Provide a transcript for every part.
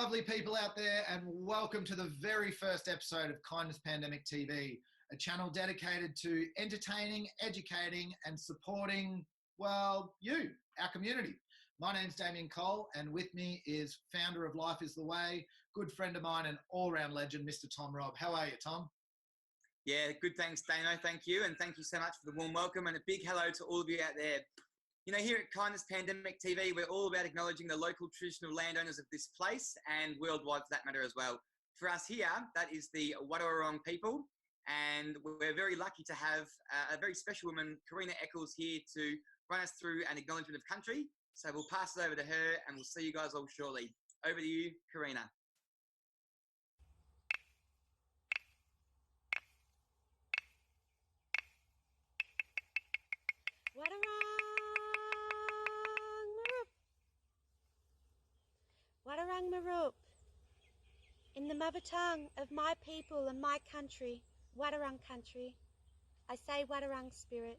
lovely people out there, and welcome to the very first episode of Kindness Pandemic TV, a channel dedicated to entertaining, educating, and supporting, well, you, our community. My name's Damien Cole, and with me is founder of Life is the Way, good friend of mine and all-round legend, Mr. Tom Robb. How are you, Tom? Yeah, good, thanks, Dano. Thank you, and thank you so much for the warm welcome, and a big hello to all of you out there. You know, here at Kindness Pandemic TV, we're all about acknowledging the local traditional landowners of this place and worldwide for that matter as well. For us here, that is the Wwwe people, and we're very lucky to have a very special woman, Karina Eccles, here to run us through an acknowledgement of country. So we'll pass it over to her and we'll see you guys all shortly. Over to you, Karina. Wadarang Marup. In the mother tongue of my people and my country, Wadarang country, I say Wadarang spirit.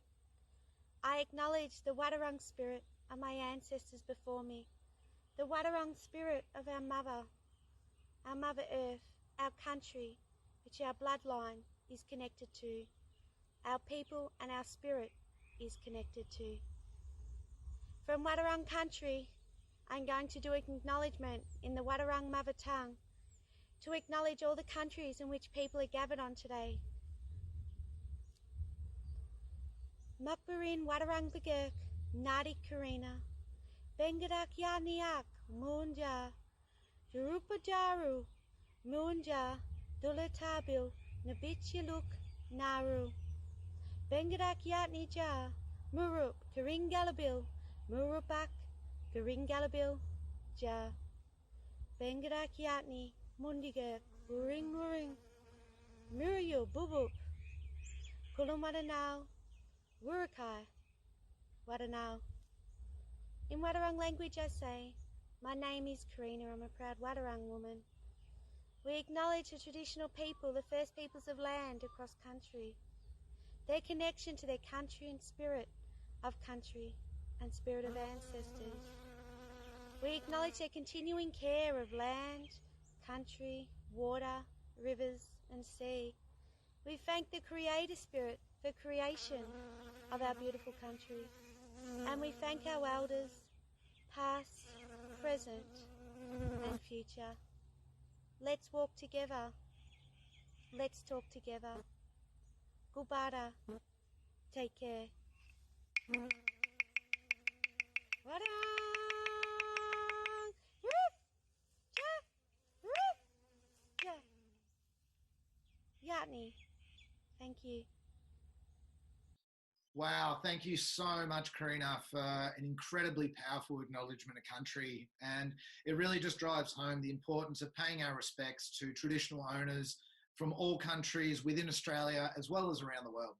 I acknowledge the Wadarang spirit of my ancestors before me, the Wadarang spirit of our Mother Earth, our country, which our bloodline is connected to, our people and our spirit is connected to. From Wadarang country, I'm going to do an acknowledgement in the Wadarang mother tongue to acknowledge all the countries in which people are gathered on today. Mukbarin Wadarang Begurk, Nadi Karina, Bengadak Yaniak, Munja, Jurupa Jaru, Munja, Dulatabil, Nabichiluk, Naru, Bengadak Yatni Ja, Murup, Karingalabil, Murubak, Garingalabil, Ja, Bengadak Yatni, Mundiga, Wuring Wuring, Muriyo Bubuk, Kulumadanao, Wurukai, Wadanao. In Wadarang language I say, my name is Karina, I'm a proud Wadarang woman. We acknowledge the traditional people, the first peoples of land across country, their connection to their country and spirit of country and spirit of ancestors. We acknowledge their continuing care of land, country, water, rivers and sea. We thank the Creator Spirit for creation of our beautiful country. And we thank our elders, past, present and future. Let's walk together. Let's talk together. Gubada. Take care. Yatni. Thank you. Wow, thank you so much, Karina, for an incredibly powerful acknowledgement of country. And it really just drives home the importance of paying our respects to traditional owners from all countries within Australia as well as around the world.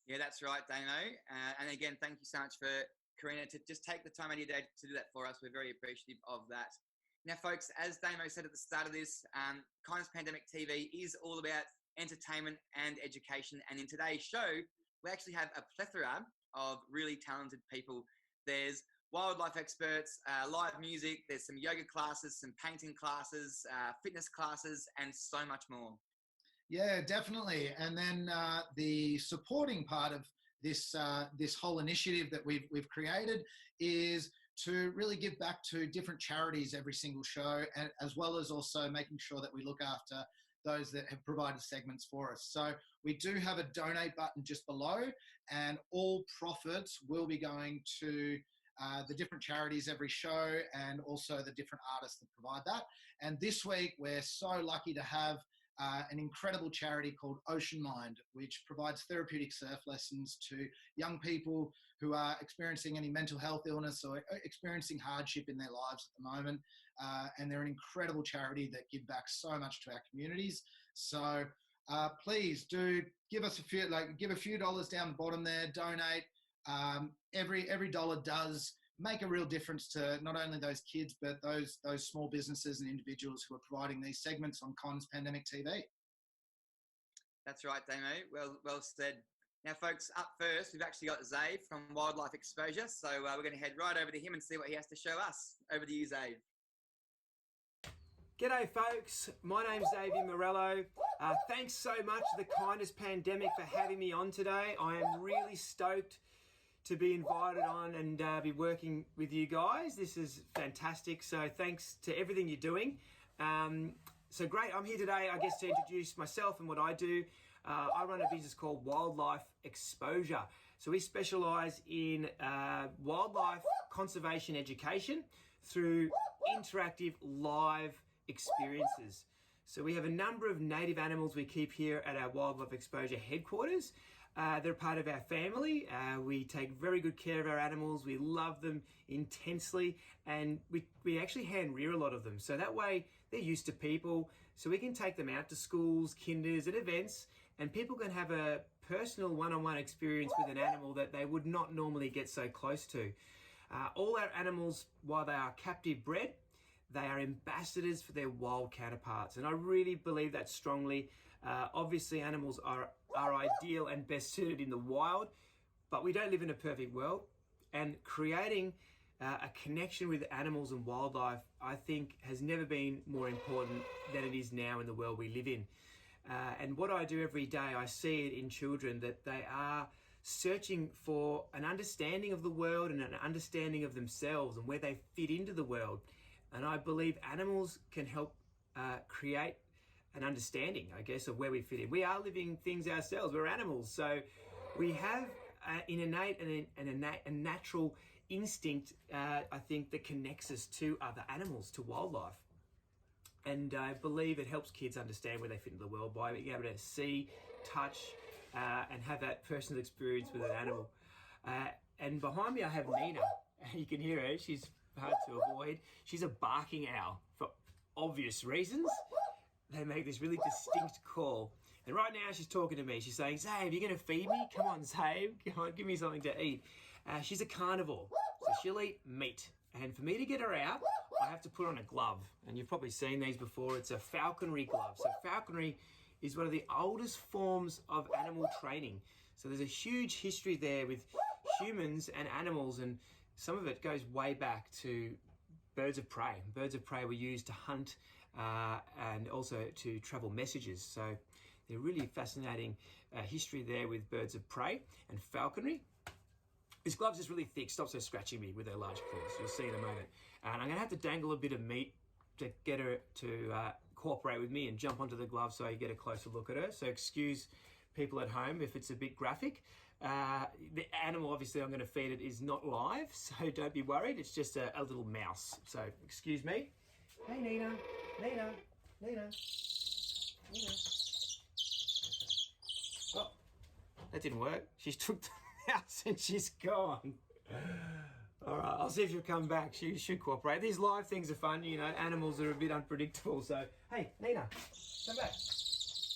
Yeah, that's right, Dano. And again, thank you so much for Karina to just take the time out of your day to do that for us. We're very appreciative of that. Now, folks, as Damo said at the start of this, Kindness Pandemic TV is all about entertainment and education. And in today's show, we actually have a plethora of really talented people. There's wildlife experts, live music, there's some yoga classes, some painting classes, fitness classes, and so much more. Yeah, definitely. And then the supporting part of this this whole initiative that we've created is to really give back to different charities every single show, and as well as also making sure that we look after those that have provided segments for us. So we do have a donate button just below, and all profits will be going to the different charities every show and also the different artists that provide that. And this week, we're so lucky to have an incredible charity called Ocean Mind, which provides therapeutic surf lessons to young people who are experiencing any mental health illness or experiencing hardship in their lives at the moment. And they're an incredible charity that give back so much to our communities. So please do give us give a few dollars down the bottom there, donate. Every dollar does make a real difference to not only those kids, but those small businesses and individuals who are providing these segments on Kindness Pandemic TV. That's right, Damo. Well said. Now, folks, up first, we've actually got Xavier from Wildlife Exposure. So we're going to head right over to him and see what he has to show us. Over to you, Xavier. G'day folks, my name's Xavier Morello. Thanks so much to the Kindness Pandemic for having me on today. I am really stoked to be invited on and be working with you guys. This is fantastic, so thanks to everything you're doing. So great, I'm here today, I guess, to introduce myself and what I do. I run a business called Wildlife Exposure. So we specialise in wildlife conservation education through interactive live experiences. So we have a number of native animals we keep here at our Wildlife Exposure headquarters. They're part of our family. We take very good care of our animals. We love them intensely, and we actually hand rear a lot of them. So that way they're used to people. So we can take them out to schools, kinders, and events, and people can have a personal one-on-one experience with an animal that they would not normally get so close to. All our animals, while they are captive bred, they are ambassadors for their wild counterparts. And I really believe that strongly. Obviously, animals are ideal and best suited in the wild, but we don't live in a perfect world. And creating a connection with animals and wildlife, I think, has never been more important than it is now in the world we live in. And what I do every day, I see it in children that they are searching for an understanding of the world and an understanding of themselves and where they fit into the world. And I believe animals can help create an understanding, I guess, of where we fit in. We are living things ourselves. We're animals. So we have an innate and a natural instinct, I think, that connects us to other animals, to wildlife. And I believe it helps kids understand where they fit into the world by being able to see, touch, and have that personal experience with an animal. And behind me I have Nina. You can hear her. She's hard to avoid. She's a barking owl for obvious reasons. They make this really distinct call. And right now she's talking to me. She's saying, Zabe, you're going to feed me? Come on, Zabe. Come on, give me something to eat. She's a carnivore, so she'll eat meat. And for me to get her out, I have to put on a glove. And you've probably seen these before. It's a falconry glove. So falconry is one of the oldest forms of animal training. So there's a huge history there with humans and animals, and some of it goes way back to birds of prey. Birds of prey were used to hunt and also to travel messages. So they're really fascinating history there with birds of prey and falconry. This glove's just really thick, stops her scratching me with her large claws. You'll see in a moment. And I'm gonna have to dangle a bit of meat to get her to cooperate with me and jump onto the glove so you get a closer look at her. So excuse people at home if it's a bit graphic. The animal, obviously, I'm going to feed it is not live, so don't be worried. It's just a little mouse. So excuse me. Hey, Nina. Nina. Nina. Nina. Oh, that didn't work. She's took the mouse and she's gone. All right, I'll see if she'll come back. She should cooperate. These live things are fun, you know. Animals are a bit unpredictable. So, hey, Nina, come back.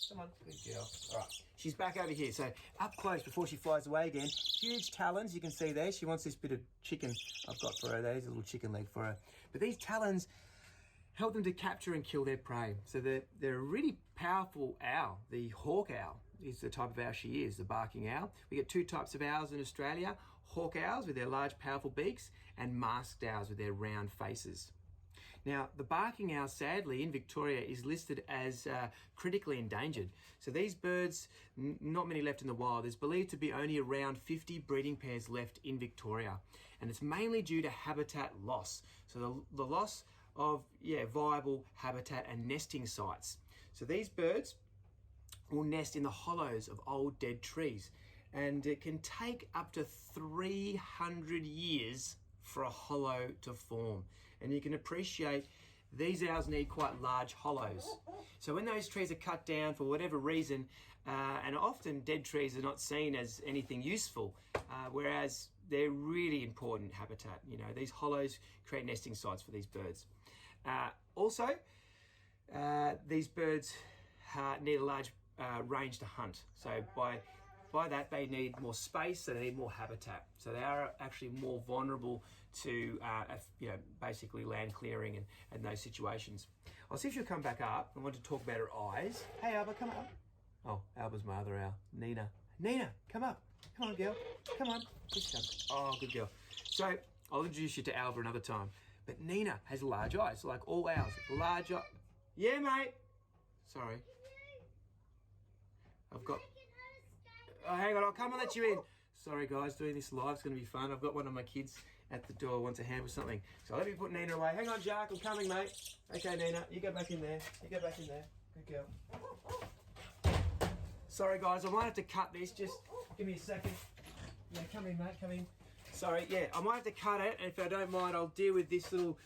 Come on, good girl. All right, she's back over here. So up close before she flies away again. Huge talons, you can see there. She wants this bit of chicken I've got for her. There's a little chicken leg for her. But these talons help them to capture and kill their prey. So they're a really powerful owl. The hawk owl is the type of owl she is, the barking owl. We get two types of owls in Australia. Hawk owls with their large, powerful beaks, and masked owls with their round faces. Now, the barking owl, sadly, in Victoria is listed as critically endangered. So these birds, not many left in the wild. There's believed to be only around 50 breeding pairs left in Victoria. And it's mainly due to habitat loss. So the loss of, viable habitat and nesting sites. So these birds will nest in the hollows of old dead trees. And it can take up to 300 years for a hollow to form. And you can appreciate these owls need quite large hollows. So when those trees are cut down for whatever reason, and often dead trees are not seen as anything useful, whereas they're really important habitat. You know, these hollows create nesting sites for these birds. Also, these birds need a large range to hunt. So by that, they need more space, so they need more habitat. So they are actually more vulnerable to, basically land clearing and those situations. I'll see if she'll come back up. I want to talk about her eyes. Hey, Alba, come up. Oh, Alba's my other owl, Nina. Nina, come up. Come on, girl. Come on. Oh, good girl. So I'll introduce you to Alba another time. But Nina has large eyes, like all owls. Yeah, mate. Sorry. I've got... Oh, hang on, I'll come and let you in. Sorry, guys, doing this live is going to be fun. I've got one of my kids at the door, wants a hand with something. So let me put Nina away. Hang on, Jack, I'm coming, mate. Okay, Nina, you go back in there. You go back in there. Good girl. Sorry, guys, I might have to cut this. Just give me a second. Yeah, come in, mate, come in. Sorry, yeah, I might have to cut it, and if I don't mind, I'll deal with this little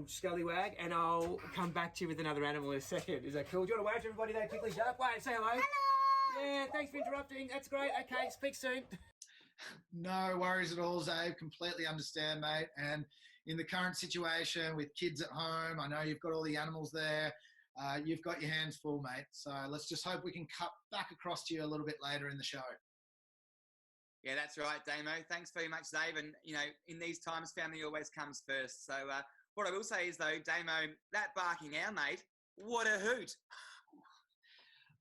scallywag, and I'll come back to you with another animal in a second. Is that cool? Do you want to wave to everybody there quickly, Jack? Wait, say hello. Hello! Yeah, thanks for interrupting. That's great. Okay, speak soon. No worries at all, Zabe. Completely understand, mate. And in the current situation with kids at home, I know you've got all the animals there. You've got your hands full, mate. So let's just hope we can cut back across to you a little bit later in the show. Yeah, that's right, Damo. Thanks very much, Dave. And, you know, in these times, family always comes first. So what I will say is, though, Damo, that barking owl, mate, what a hoot.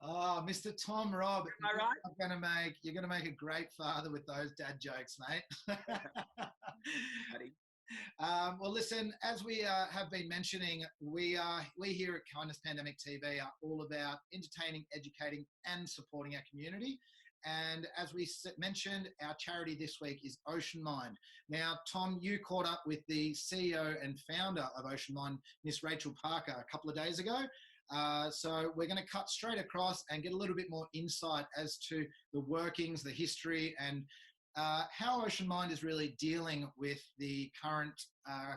Oh, Mr. Tom Robb, Am I right? You're gonna make a great father with those dad jokes, mate. Well, listen, as we have been mentioning, we here at Kindness Pandemic TV are all about entertaining, educating, and supporting our community. And as we mentioned, our charity this week is Ocean Mind. Now, Tom, you caught up with the CEO and founder of Ocean Mind, Miss Rachel Parker, a couple of days ago. So we're going to cut straight across and get a little bit more insight as to the workings, the history, and how Ocean Mind is really dealing with the current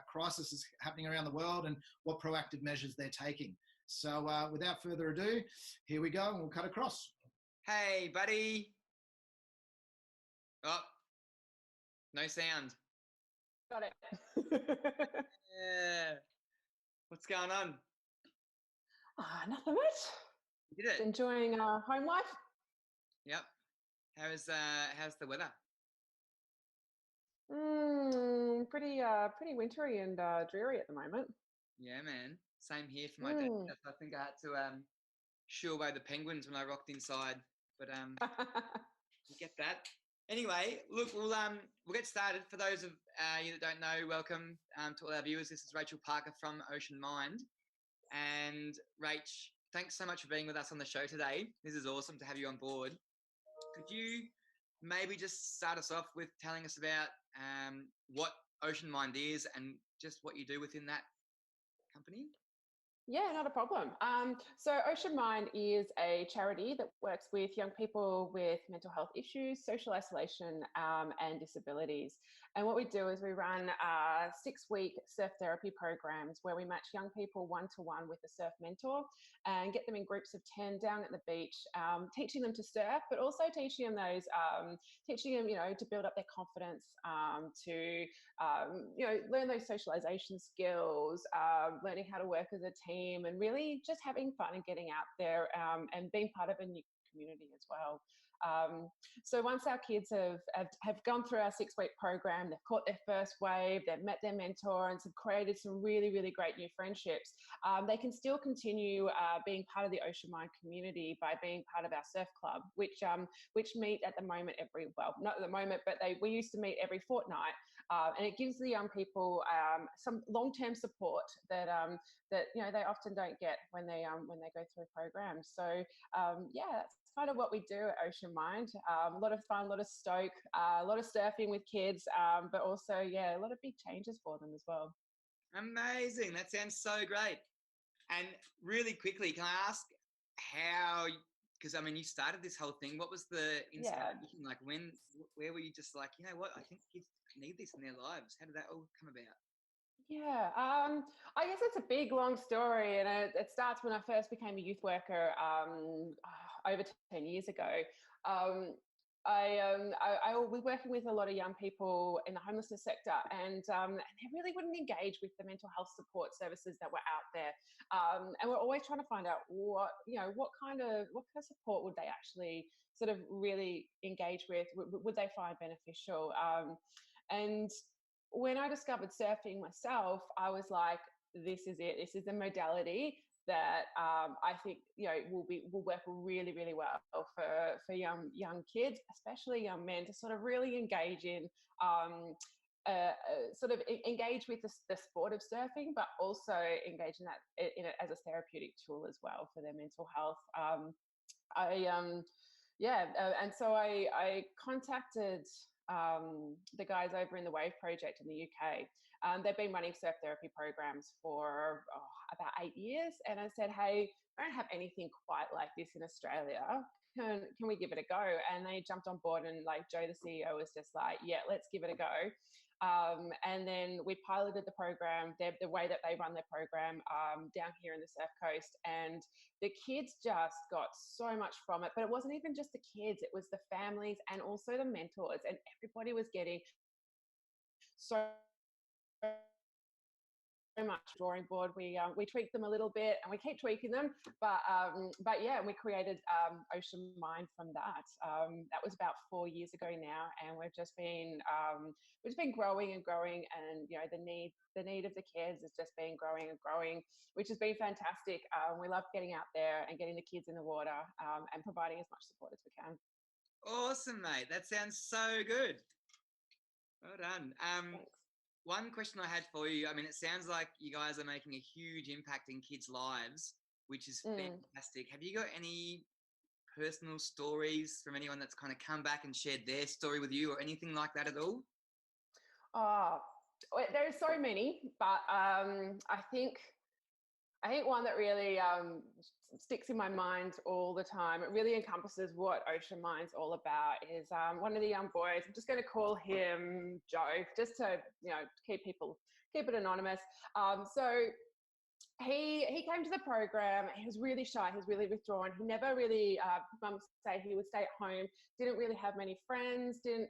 crisis happening around the world and what proactive measures they're taking. So without further ado, here we go, and we'll cut across. Hey, buddy. Oh, no sound. Got it. Yeah. What's going on? Nothing much. You did it. Just enjoying home life. Yep. How's the weather? Pretty wintry and dreary at the moment. Yeah, man. Same here for my dad. I think I had to shoo away the penguins when I rocked inside, but you get that. Anyway, look, we'll get started. For those of you that don't know, welcome to all our viewers. This is Rachel Parker from Ocean Mind. And Rach, thanks so much for being with us on the show today. This is awesome to have you on board. Could you maybe just start us off with telling us about what Ocean Mind is and just what you do within that company? Yeah, not a problem. So Ocean Mind is a charity that works with young people with mental health issues, social isolation, and disabilities. And what we do is we run 6-week surf therapy programs where we match young people one-to-one with a surf mentor and get them in groups of 10 down at the beach, teaching them to surf, but also teaching them to build up their confidence, to learn those socialization skills, learning how to work as a team, and really just having fun and getting out there and being part of a new community as well. So once our kids have gone through our 6-week program, they've caught their first wave, they've met their mentor and have created some really, really great new friendships, they can still continue being part of the Ocean Mind community by being part of our surf club, which meet at the moment not at the moment, but we used to meet every fortnight. And it gives the young people some long-term support that they often don't get when they go through programs. So that's kind of what we do at Ocean Mind. A lot of fun, a lot of stoke, a lot of surfing with kids, but also a lot of big changes for them as well. Amazing! That sounds so great. And really quickly, can I ask how? Because you started this whole thing. What was the inspiration? Like where were you just like, you know what? I think kids need this in their lives. How did that all come about? Yeah, I guess it's a big, long story, and it starts when I first became a youth worker over 10 years ago. I was working with a lot of young people in the homelessness sector, and they really wouldn't engage with the mental health support services that were out there. And we're always trying to find out what kind of support would they actually sort of really engage with? Would they find beneficial? And when I discovered surfing myself, I was like, this is it. This is the modality that I think will work really, really well for young kids, especially young men, to sort of really engage in sort of engage with the sport of surfing, but also engage in it as a therapeutic tool as well for their mental health. And so I contacted the guys over in the Wave Project in the UK. They've been running surf therapy programs for about 8 years, and I said, hey, I don't have anything quite like this in Australia. Can we give it a go? And they jumped on board, and like Joe, the CEO, was just like, yeah, let's give it a go. And then we piloted the program, the way that they run their program down here in the Surf Coast, and the kids just got so much from it. But it wasn't even just the kids, it was the families and also the mentors, and everybody was getting so much. Drawing board, we tweaked them a little bit, and we keep tweaking them, but yeah, we created Ocean Mind from that. That was about 4 years ago now, and we've just been growing and growing, and you know, the need of the kids has just been growing and growing, which has been fantastic. We love getting out there and getting the kids in the water, and providing as much support as we can. Awesome, mate. That sounds so good. Well done. Thanks. One question I had for you, I mean, it sounds like you guys are making a huge impact in kids' lives, which is fantastic. Have you got any personal stories from anyone that's kind of come back and shared their story with you, or anything like that at all? Oh, there's so many, but I think one that really sticks in my mind all the time, it really encompasses what Ocean Mind's all about, is one of the young boys, I'm just going to call him Joe, just to, you know, keep it anonymous. So he came to the program. He was really shy. He was really withdrawn. He never really, mum say he would stay at home, didn't really have many friends, didn't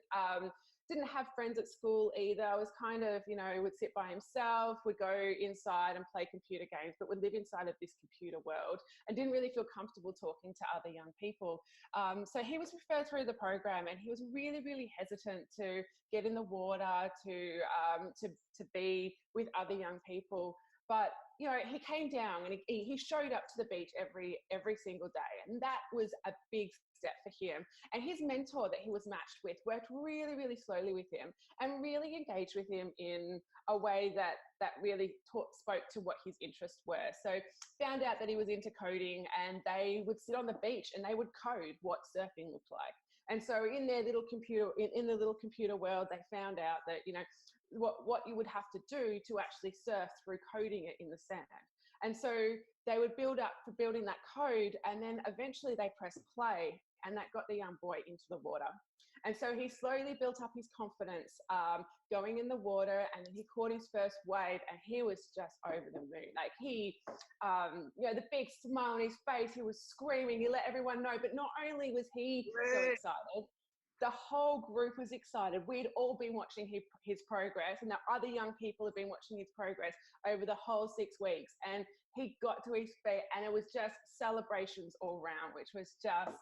have friends at school either. Was kind of, you know, would sit by himself, would go inside and play computer games, but would live inside of this computer world and didn't really feel comfortable talking to other young people. So he was referred through the program, and he was really, really hesitant to get in the water, to be with other young people. But, you know, he came down and he showed up to the beach every single day. And that was a big step for him. And his mentor that he was matched with worked really, really slowly with him and really engaged with him in a way that really spoke to what his interests were. So found out that he was into coding, and they would sit on the beach and they would code what surfing looked like. And so in their little computer, in the little computer world, they found out that, you know, what you would have to do to actually surf through coding it in the sand. And so they would build up for building that code, and then eventually they pressed play, and that got the young boy into the water. And so he slowly built up his confidence going in the water, and then he caught his first wave, and he was just over the moon. Like he, you know, the big smile on his face, he was screaming, he let everyone know. But not only was he so excited, the whole group was excited. We'd all been watching his progress, and the other young people had been watching his progress over the whole 6 weeks. And he got to his feet, and it was just celebrations all round, which was just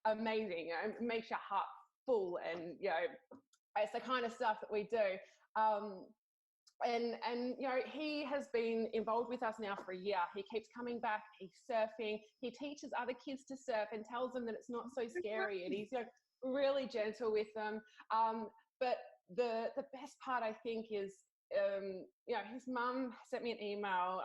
amazing. You know, it makes your heart full, and, you know, it's the kind of stuff that we do. And you know, he has been involved with us now for a year. He keeps coming back. He's surfing. He teaches other kids to surf and tells them that it's not so scary. And he's, you know, really gentle with them. But the best part, I think, is, you know, his mum sent me an email,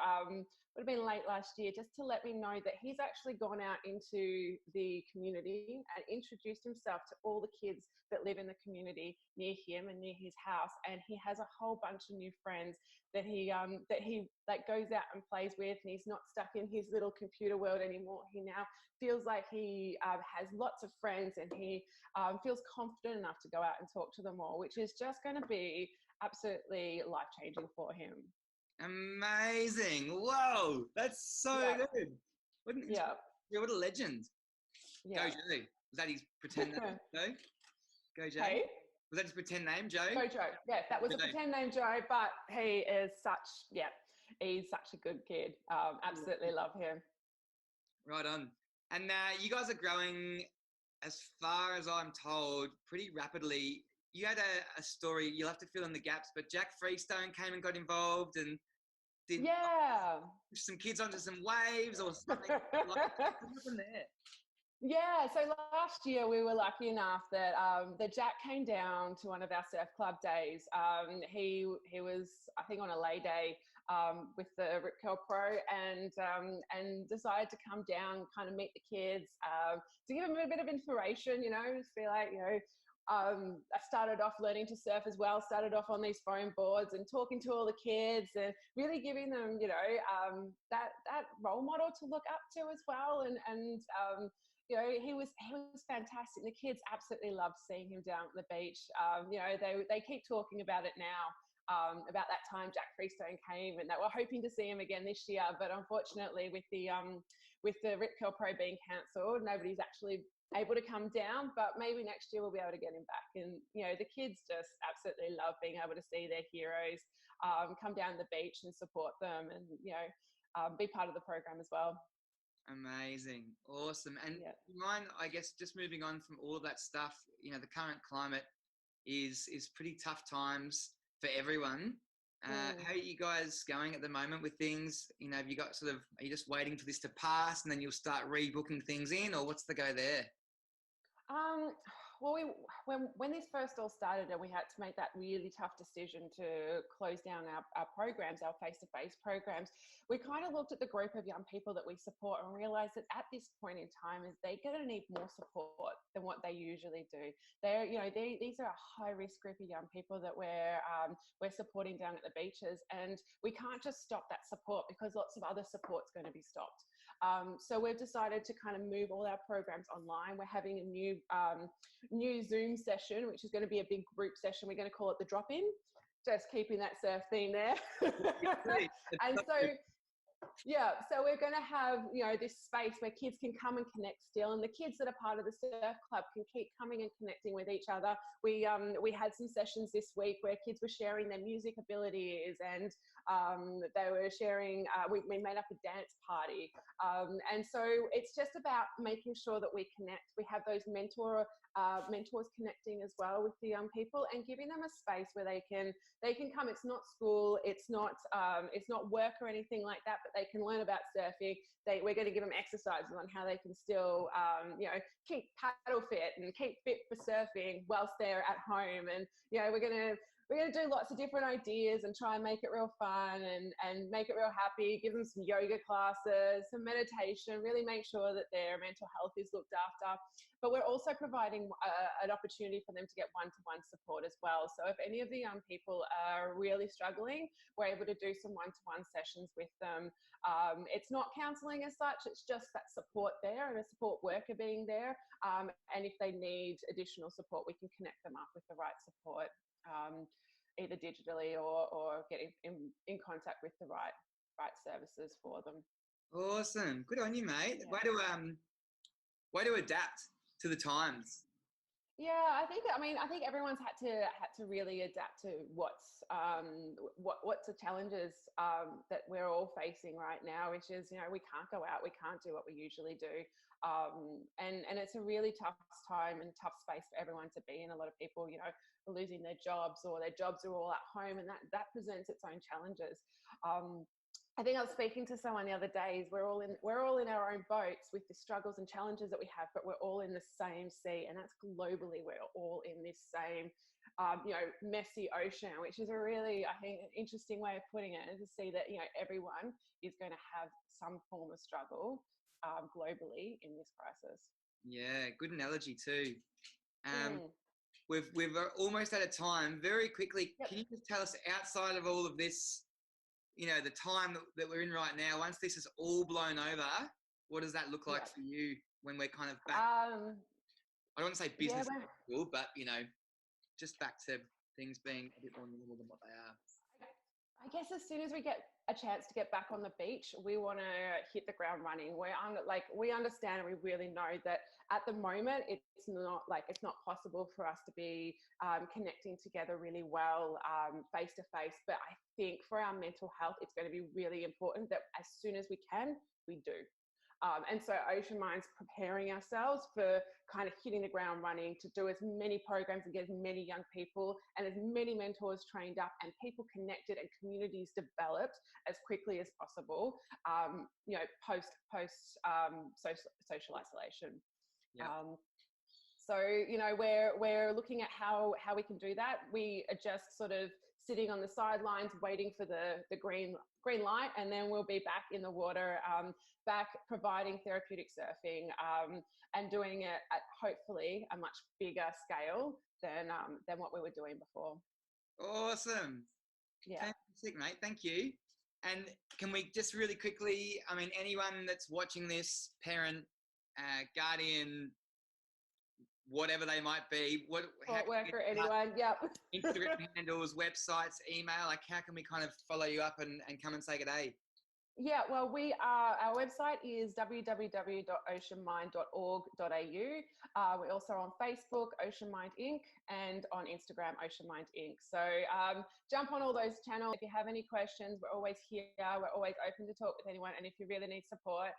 would have been late last year, just to let me know that he's actually gone out into the community and introduced himself to all the kids that live in the community near him and near his house. And he has a whole bunch of new friends that he like goes out and plays with, and he's not stuck in his little computer world anymore. He now feels like he has lots of friends, and he feels confident enough to go out and talk to them all, which is just going to be absolutely life-changing for him. Amazing. Whoa, that's so good. What a legend. Yeah. Go Joe. Was that his pretend name, Joe? Go Joe. Hey? Was that his pretend name, Joe? Go Joe. Yeah, that was a pretend name, Joe, but he is he's such a good kid. Absolutely love him. Right on. And you guys are growing, as far as I'm told, pretty rapidly. You had a story, you'll have to fill in the gaps, but Jack Freestone came and got involved and did some kids onto some waves or something. What happened there? Yeah, so last year we were lucky enough that that Jack came down to one of our surf club days. He was, I think, on a lay day with the Rip Curl Pro, and decided to come down, kind of meet the kids, to give them a bit of inspiration. Just feel like I started off learning to surf as well. Started off on these foam boards and talking to all the kids and really giving them, that role model to look up to as well, he was fantastic. The kids absolutely loved seeing him down at the beach. They keep talking about it now, about that time Jack Freestone came, and they were hoping to see him again this year. But unfortunately, with the Rip Curl Pro being cancelled, nobody's actually able to come down. But maybe next year we'll be able to get him back. And the kids just absolutely love being able to see their heroes come down the beach and support them, and be part of the program as well. Amazing. Awesome. And Yeah. mine, I guess, just moving on from all of that stuff, the current climate is pretty tough times for everyone. How are you guys going at the moment with things? Have you got are you just waiting for this to pass and then you'll start rebooking things in, or what's the go there? Well, when this first all started and we had to make that really tough decision to close down our programs, our face-to-face programs, we kind of looked at the group of young people that we support and realized that at this point in time is they're going to need more support than what they usually do. These are a high-risk group of young people that we're supporting down at the beaches, and we can't just stop that support because lots of other support's going to be stopped. So we've decided to kind of move all our programs online. We're having a new Zoom session, which is going to be a big group session. We're going to call it the drop-in, just keeping that surf theme there. And so we're going to have, this space where kids can come and connect still, and the kids that are part of the surf club can keep coming and connecting with each other. We had some sessions this week where kids were sharing their music abilities, and they were sharing, we made up a dance party. And so it's just about making sure that we connect. We have those mentors connecting as well with the young people, and giving them a space where they can come. It's not school, it's not work or anything like that, but they can learn about surfing. We're going to give them exercises on how they can still keep paddle fit and keep fit for surfing whilst they're at home. And we're going to do lots of different ideas and try and make it real fun and make it real happy. Give them some yoga classes, some meditation, really make sure that their mental health is looked after. But we're also providing an opportunity for them to get one-to-one support as well. So if any of the young people are really struggling, we're able to do some one-to-one sessions with them. It's not counselling as such, it's just that support there and a support worker being there. And if they need additional support, we can connect them up with the right support, either digitally or get in contact with the right services for them. Awesome. Good on you, mate. Yeah. Way to adapt to the times. Yeah, I think everyone's had to really adapt to what's the challenges that we're all facing right now, which is, we can't go out, we can't do what we usually do. And it's a really tough time and tough space for everyone to be in. A lot of people, are losing their jobs, or their jobs are all at home, and that presents its own challenges. I think I was speaking to someone the other day. We're all in our own boats with the struggles and challenges that we have, but we're all in the same sea, and that's globally. We're all in this same, messy ocean, which is a really, I think, an interesting way of putting it, and to see that everyone is going to have some form of struggle globally in this crisis. Yeah, good analogy too. We've almost out of time. Very quickly, Can you just tell us, outside of all of this, the time that we're in right now, once this is all blown over, what does that look like for you when we're kind of back? I don't want to say business as usual, but just back to things being a bit more normal than what they are. I guess as soon as we get a chance to get back on the beach, we want to hit the ground running. We understand and we really know that at the moment it's not possible for us to be connecting together really well face to face. But I think for our mental health, it's going to be really important that as soon as we can, we do. And so Ocean Mind's preparing ourselves for kind of hitting the ground running to do as many programs and get as many young people and as many mentors trained up and people connected and communities developed as quickly as possible, post social isolation. Yeah. So, you know, we're looking at how we can do that. We are just sort of sitting on the sidelines waiting for the green light, and then we'll be back in the water, back providing therapeutic surfing, and doing it at hopefully a much bigger scale than what we were doing before. Awesome. Yeah. Fantastic, mate. Thank you. And can we just really quickly, I mean, anyone that's watching this, parent, guardian, whatever they might be, Support worker, anyone, yep. Instagram handles, websites, email, like how can we kind of follow you up and come and say good day? Yeah, well, our website is www.oceanmind.org.au. We're also on Facebook, Ocean Mind Inc., and on Instagram, Ocean Mind Inc. So jump on all those channels. If you have any questions, we're always here. We're always open to talk with anyone. And if you really need support,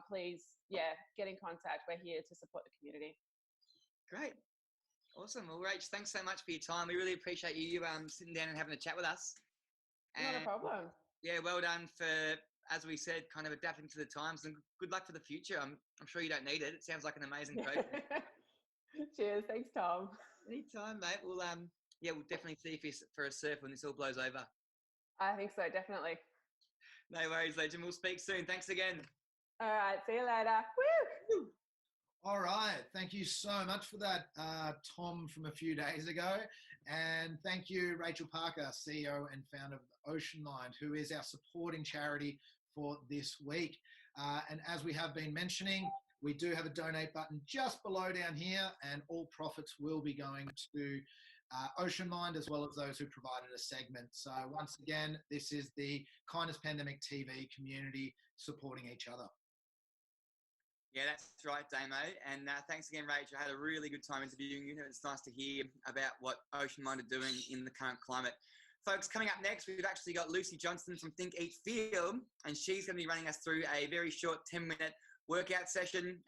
please, get in contact. We're here to support the community. Great. Awesome. Well, Rach, thanks so much for your time. We really appreciate you sitting down and having a chat with us. Not a problem. Yeah, well done for, as we said, kind of adapting to the times, and good luck for the future. I'm sure you don't need it. It sounds like an amazing project. Cheers. Thanks, Tom. Anytime, mate. We'll we'll definitely see you for a surf when this all blows over. I think so, definitely. No worries, Legend. We'll speak soon. Thanks again. All right. See you later. Woo! All right. Thank you so much for that, Tom from a few days ago. And thank you, Rachel Parker, CEO and founder of Ocean Mind, who is our supporting charity for this week. And as we have been mentioning, we do have a donate button just below down here, and all profits will be going to Ocean Mind, as well as those who provided a segment. So once again, this is the Kindness Pandemic TV community supporting each other. Yeah, that's right, Damo. And thanks again, Rachel. I had a really good time interviewing you. It's nice to hear about what Ocean Mind are doing in the current climate. Folks, coming up next, we've actually got Lucy Johnston from Think, Eat, Feel, and she's going to be running us through a very short 10-minute workout session.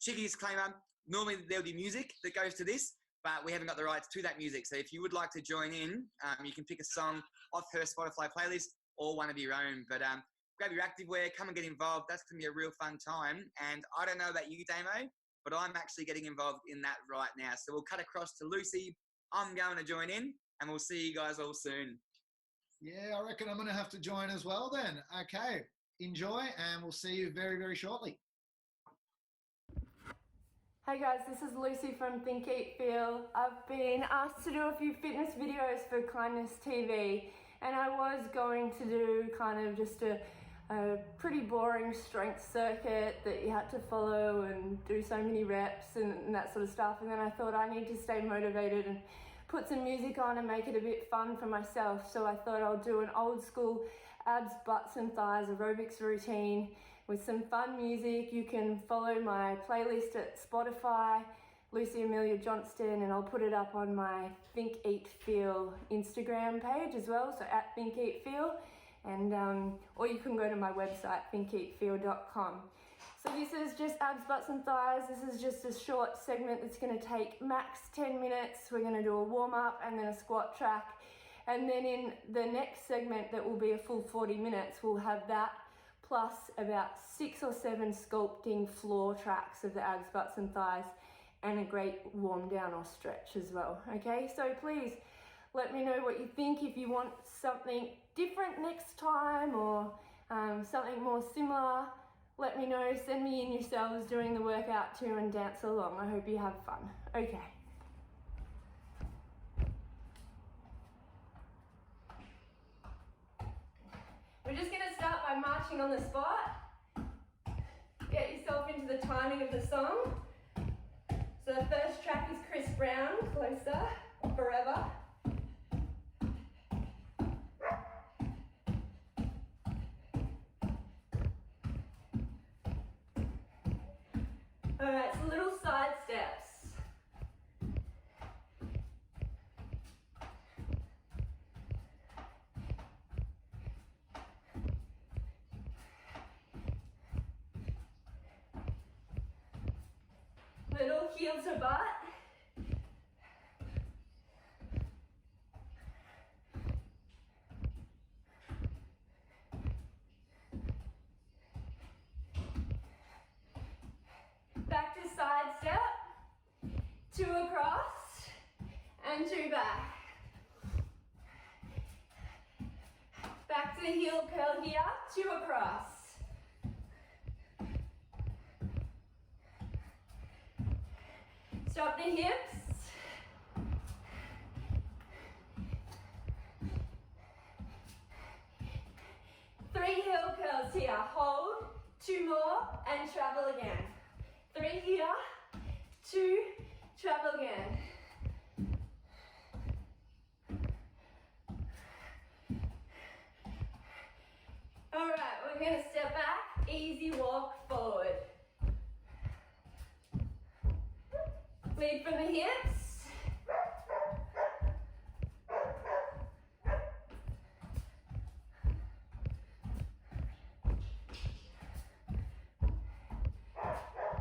Cheeky disclaimer, normally there'll be music that goes to this, but we haven't got the rights to that music. So if you would like to join in, you can pick a song off her Spotify playlist or one of your own. But grab your activewear, come and get involved. That's going to be a real fun time. And I don't know about you, Damo, but I'm actually getting involved in that right now. So we'll cut across to Lucy. I'm going to join in, and we'll see you guys all soon. Yeah, I reckon I'm going to have to join as well then. Okay, enjoy, and we'll see you very, very shortly. Hey guys, this is Lucy from Think, Eat, Feel. I've been asked to do a few fitness videos for Kindness TV, and I was going to do kind of just a pretty boring strength circuit that you had to follow and do so many reps and that sort of stuff. And then I thought I need to stay motivated and put some music on and make it a bit fun for myself. So I thought I'll do an old school abs, butts and thighs aerobics routine with some fun music. You can follow my playlist at Spotify, Lucy Amelia Johnston, and I'll put it up on my Think, Eat, Feel Instagram page as well, so at Think, Eat, Feel. And or you can go to my website, thinkeatfeel.com. So this is just abs, butts and thighs. This is just a short segment that's going to take max 10 minutes. We're going to do a warm up and then a squat track. And then in the next segment that will be a full 40 minutes, we'll have that plus about 6 or 7 sculpting floor tracks of the abs, butts and thighs, and a great warm down or stretch as well. Okay, so please let me know what you think. If you want something different next time or something more similar, let me know. Send me in yourselves doing the workout too and dance along. I hope you have fun. Okay. We're just going to start by marching on the spot. Get yourself into the timing of the song. So the first track is Chris Brown, Closer, Forever. Alright, so little side steps. Little heel to butt. Back to side step. 2 across, and 2 back. Back to the heel curl here, 2 across. Stop the hips. Three heel curls here, hold, 2 more, and travel again. 3 here, 2, travel again. All right, we're gonna step back, easy walk forward. Lead from the hips.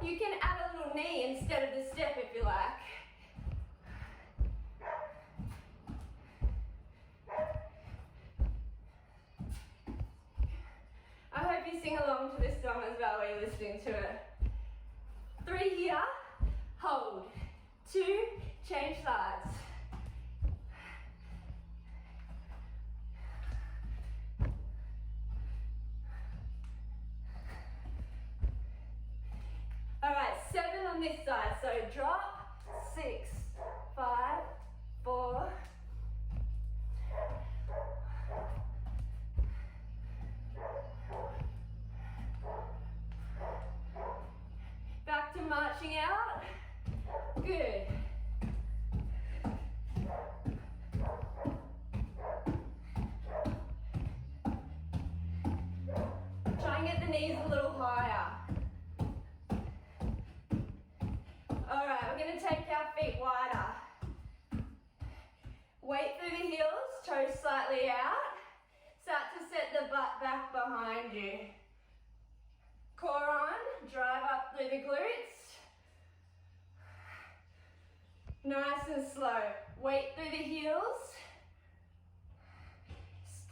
You can add a little knee instead of the step if you like. I hope you sing along to this song as well while you're listening to it. 3 here, hold. 2, change sides. All right, 7 on this side. So drop, 6, 5, 4. Back to marching out. Good. Try and get the knees a little higher. All right, we're going to take our feet wider. Weight through the heels, toes slightly out. Start to set the butt back behind you. Core on, drive up through the glutes. Nice and slow. Weight through the heels.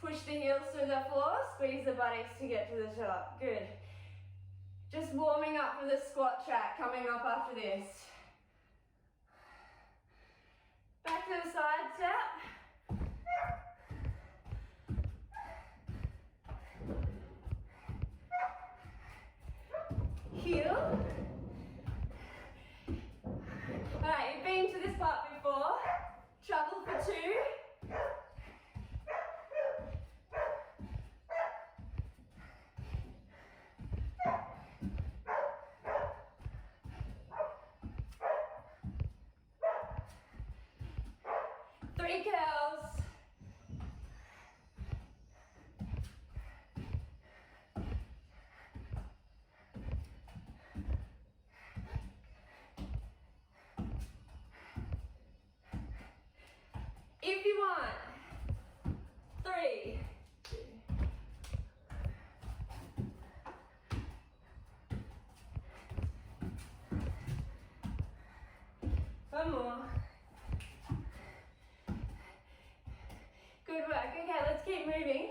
Push the heels through the floor, squeeze the buttocks to get to the top. Good. Just warming up for the squat track coming up after this. Back to the side step. Heel. Alright, you've been to this part before. Travel for 2. Three curls. If you want, 3. One more. Good work. Okay, let's keep moving.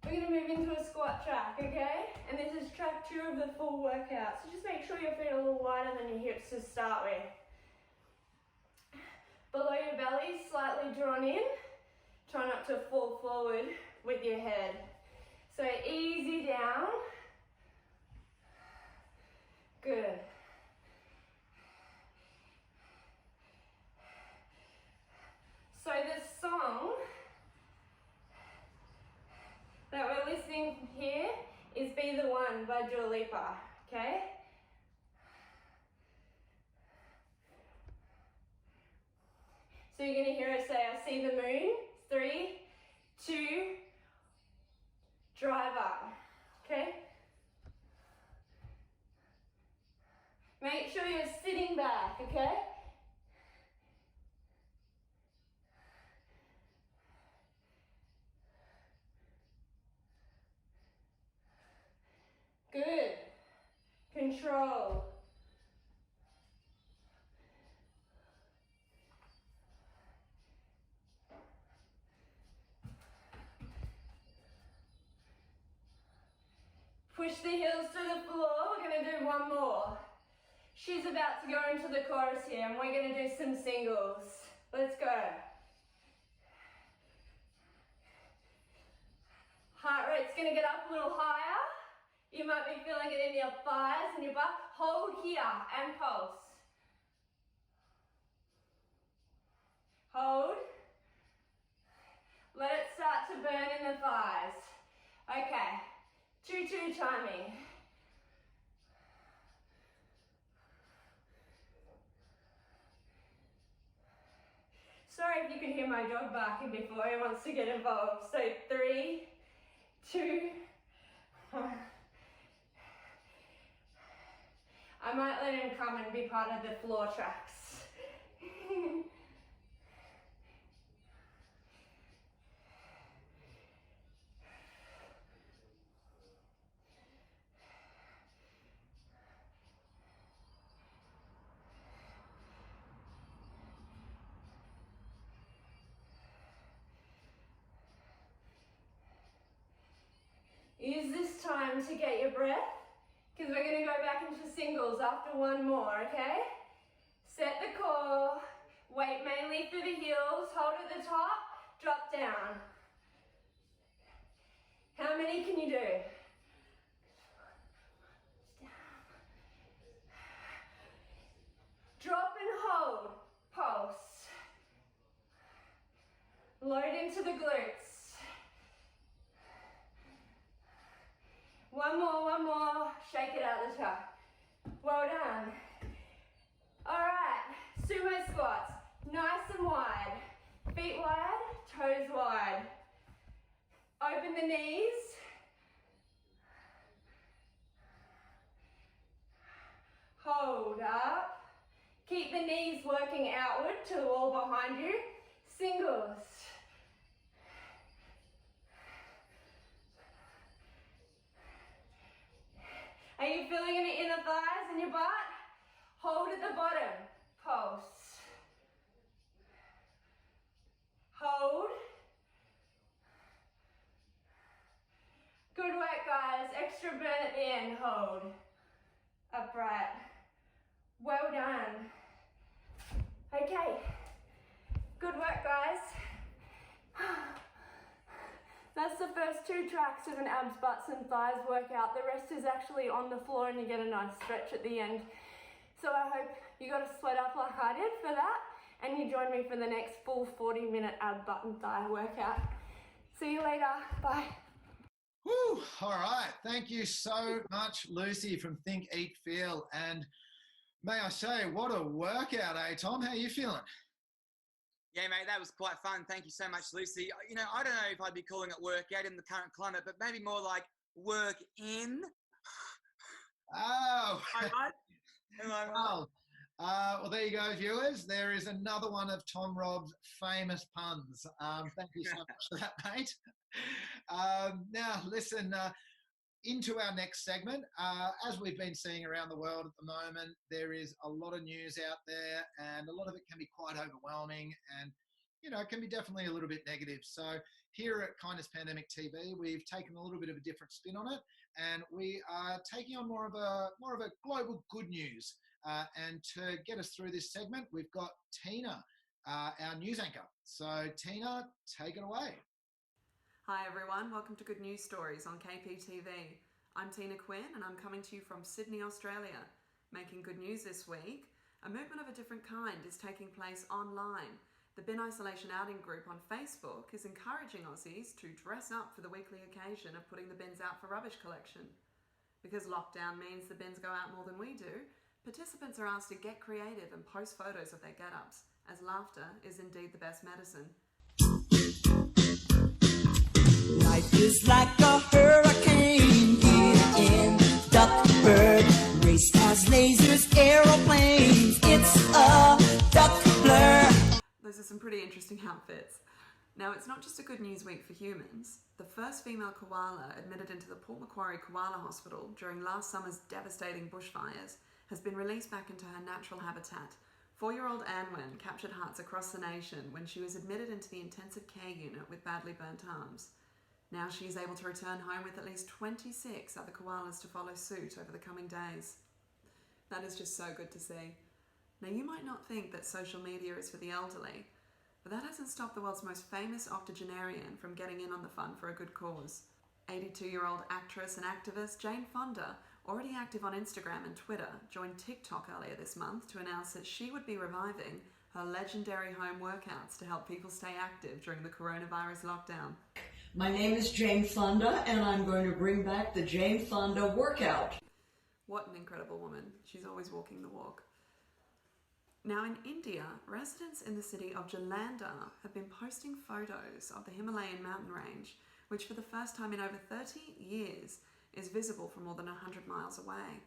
We're going to move into a squat track, okay? And this is track 2 of the full workout. So just make sure your feet are a little wider than your hips to start with. Below your belly, slightly drawn in. Try not to fall forward with your head. So easy down. Good. So the song that we're listening here is Be the One by Dua Lipa, okay? So you're going to hear us say, I see the moon, 3, 2, drive up, okay? Make sure you're sitting back, okay? Good. Control. Push the heels to the floor. We're going to do one more. She's about to go into the chorus here and we're going to do some singles. Let's go. Heart rate's going to get up a little higher. You might be feeling it in your thighs and your butt. Hold here and pulse. Hold. Let it start to burn in the thighs. Okay, 2-2 timing. Sorry if you could hear my dog barking before he wants to get involved. So 3, 2, 1. I might let him come and be part of the floor tracks. Use this time to get your breath, because we're going to go back into singles after one more, okay? Set the core, weight mainly through the heels, hold at the top, drop down. How many can you do? Drop and hold, pulse. Load into the glutes. One more, shake it out the top. Well done. All right, sumo squats, nice and wide. Feet wide, toes wide. Open the knees. Hold up. Keep the knees working outward to the wall behind you. Singles. Are you feeling it in the thighs and your butt? Hold at the bottom. Pulse. Hold. Good work, guys. Extra burn at the end. Hold. Upright. Well done. Okay. Good work, guys. That's the first 2 tracks of an abs, butts and thighs workout. The rest is actually on the floor and you get a nice stretch at the end. So I hope you got to sweat up like I did for that and you join me for the next full 40-minute ab, butt and thigh workout. See you later. Bye. Woo! All right. Thank you so much, Lucy from Think, Eat, Feel. And may I say, what a workout, eh, Tom? How are you feeling? Yeah, mate, that was quite fun. Thank you so much, Lucy. You know, I don't know if I'd be calling it workout in the current climate, but maybe more like work in. Oh. Am I right? Well, there you go, viewers. There is another one of Tom Rob's famous puns. Thank you so much for that, mate. Now, listen, into our next segment. As we've been seeing around the world at the moment, there is a lot of news out there and a lot of it can be quite overwhelming and, you know, it can be definitely a little bit negative. So here at Kindness Pandemic TV, we've taken a little bit of a different spin on it and we are taking on more of a global good news. And to get us through this segment, we've got Tina, our news anchor. So Tina, take it away. Hi everyone, welcome to Good News Stories on KPTV. I'm Tina Quinn and I'm coming to you from Sydney, Australia. Making good news this week, a movement of a different kind is taking place online. The Bin Isolation Outing group on Facebook is encouraging Aussies to dress up for the weekly occasion of putting the bins out for rubbish collection. Because lockdown means the bins go out more than we do, participants are asked to get creative and post photos of their get-ups, as laughter is indeed the best medicine. Life is like a hurricane, get in, duck, bird, race as lasers, aeroplanes, it's a duck blur. Those are some pretty interesting outfits. Now, it's not just a good news week for humans. The first female koala admitted into the Port Macquarie Koala Hospital during last summer's devastating bushfires has been released back into her natural habitat. 4-year-old Anwen captured hearts across the nation when she was admitted into the intensive care unit with badly burnt arms. Now she is able to return home with at least 26 other koalas to follow suit over the coming days. That is just so good to see. Now, you might not think that social media is for the elderly, but that hasn't stopped the world's most famous octogenarian from getting in on the fun for a good cause. 82-year-old actress and activist Jane Fonda, already active on Instagram and Twitter, joined TikTok earlier this month to announce that she would be reviving her legendary home workouts to help people stay active during the coronavirus lockdown. My name is Jane Fonda, and I'm going to bring back the Jane Fonda workout. What an incredible woman. She's always walking the walk. Now in India, residents in the city of Jalandhar have been posting photos of the Himalayan mountain range, which for the first time in over 30 years is visible from more than 100 miles away.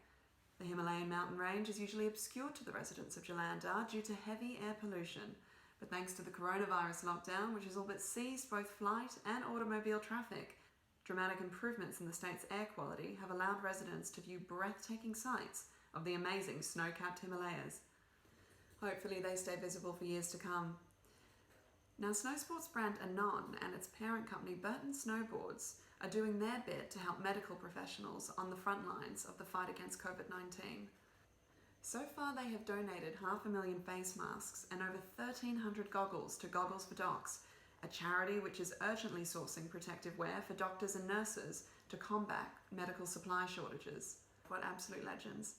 The Himalayan mountain range is usually obscured to the residents of Jalandhar due to heavy air pollution, but thanks to the coronavirus lockdown, which has all but seized both flight and automobile traffic, dramatic improvements in the state's air quality have allowed residents to view breathtaking sights of the amazing snow-capped Himalayas. Hopefully they stay visible for years to come. Now, snow sports brand Anon and its parent company Burton Snowboards are doing their bit to help medical professionals on the front lines of the fight against COVID-19. So far, they have donated 500,000 face masks and over 1,300 goggles to Goggles for Docs, a charity which is urgently sourcing protective wear for doctors and nurses to combat medical supply shortages. What absolute legends.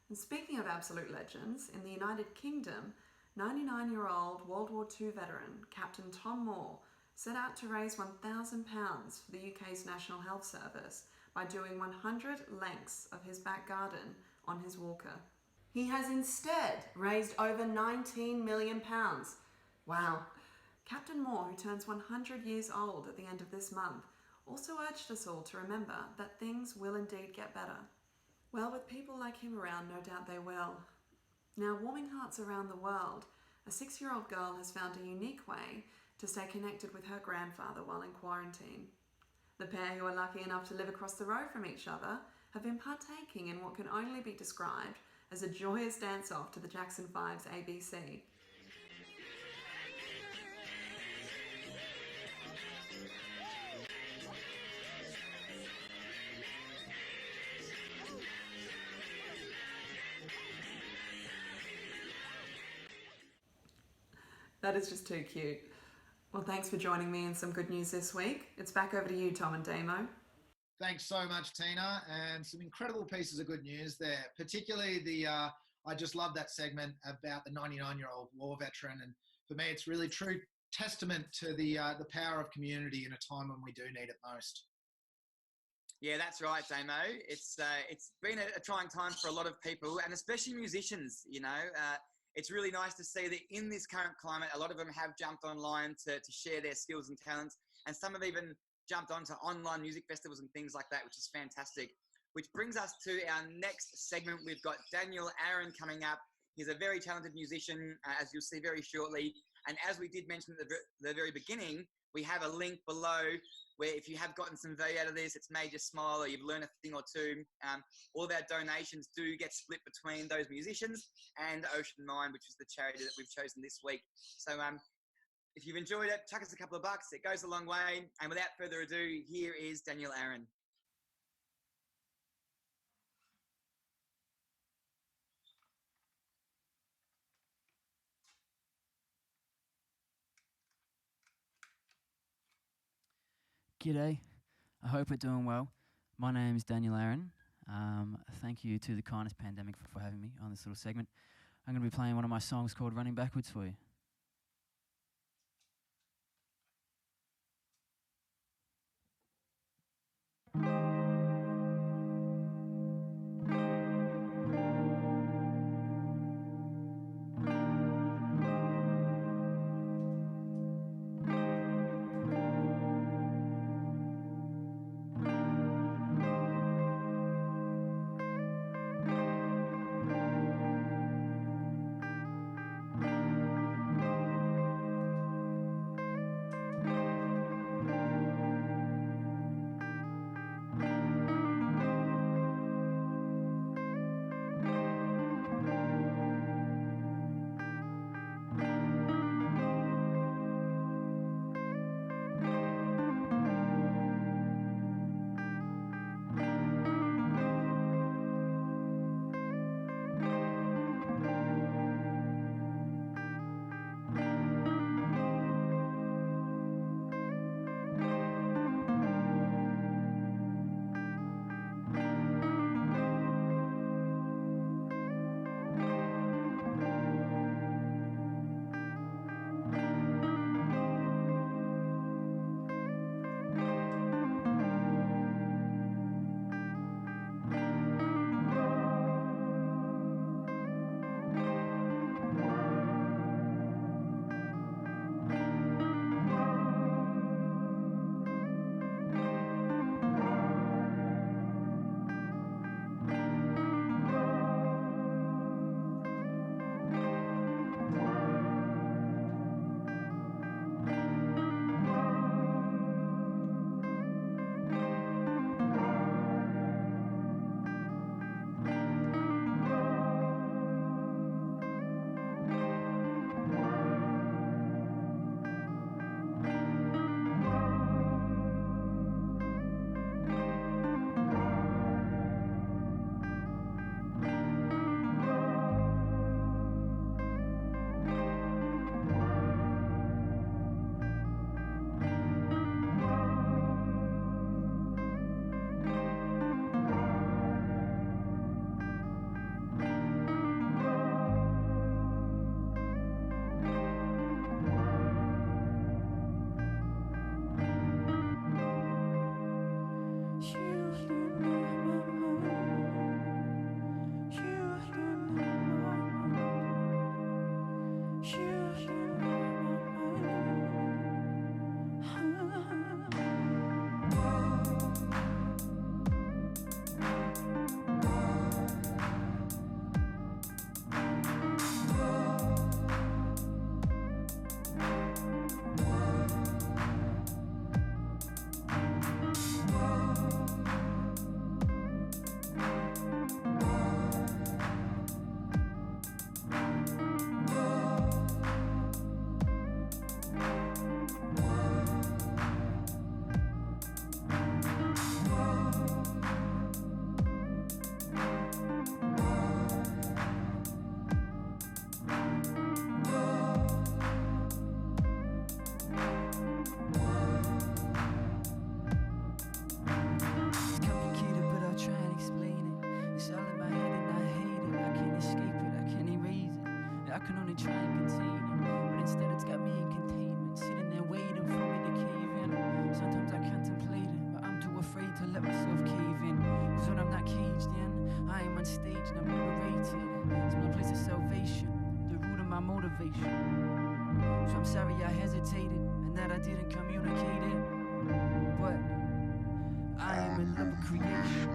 And speaking of absolute legends, in the United Kingdom, 99-year-old World War II veteran Captain Tom Moore set out to raise £1,000 for the UK's National Health Service by doing 100 lengths of his back garden on his walker. He has instead raised over £19 million. Wow. Captain Moore, who turns 100 years old at the end of this month, also urged us all to remember that things will indeed get better. Well, with people like him around, no doubt they will. Now, warming hearts around the world, a 6-year-old girl has found a unique way to stay connected with her grandfather while in quarantine. The pair, who are lucky enough to live across the road from each other, have been partaking in what can only be described as a joyous dance-off to the Jackson 5's ABC. That is just too cute. Well, thanks for joining me in some good news this week. It's back over to you, Tom and Damo. Thanks so much, Tina, and some incredible pieces of good news there. Particularly I just love that segment about the 99-year-old war veteran, and for me, it's really true testament to the power of community in a time when we do need it most. Yeah, that's right, Damo. It's been a trying time for a lot of people, and especially musicians. It's really nice to see that in this current climate, a lot of them have jumped online to share their skills and talents, and some have even jumped onto online music festivals and things like that, which is fantastic. Which brings us to our next segment. We've got Daniel Aaron coming up. He's a very talented musician, as you'll see very shortly. And as we did mention at the very beginning, we have a link below where if you have gotten some value out of this, it's made you smile or you've learned a thing or two, all of our donations do get split between those musicians and Ocean Mind, which is the charity that we've chosen this week. So if you've enjoyed it, chuck us a couple of bucks. It goes a long way. And without further ado, here is Daniel Aaron. G'day, I hope we're doing well. My name is Daniel Aaron. Thank you to the Kindness Pandemic for having me on this little segment. I'm going to be playing one of my songs called Running Backwards for you. So I'm sorry I hesitated and that I didn't communicate it, but I am in love with creation.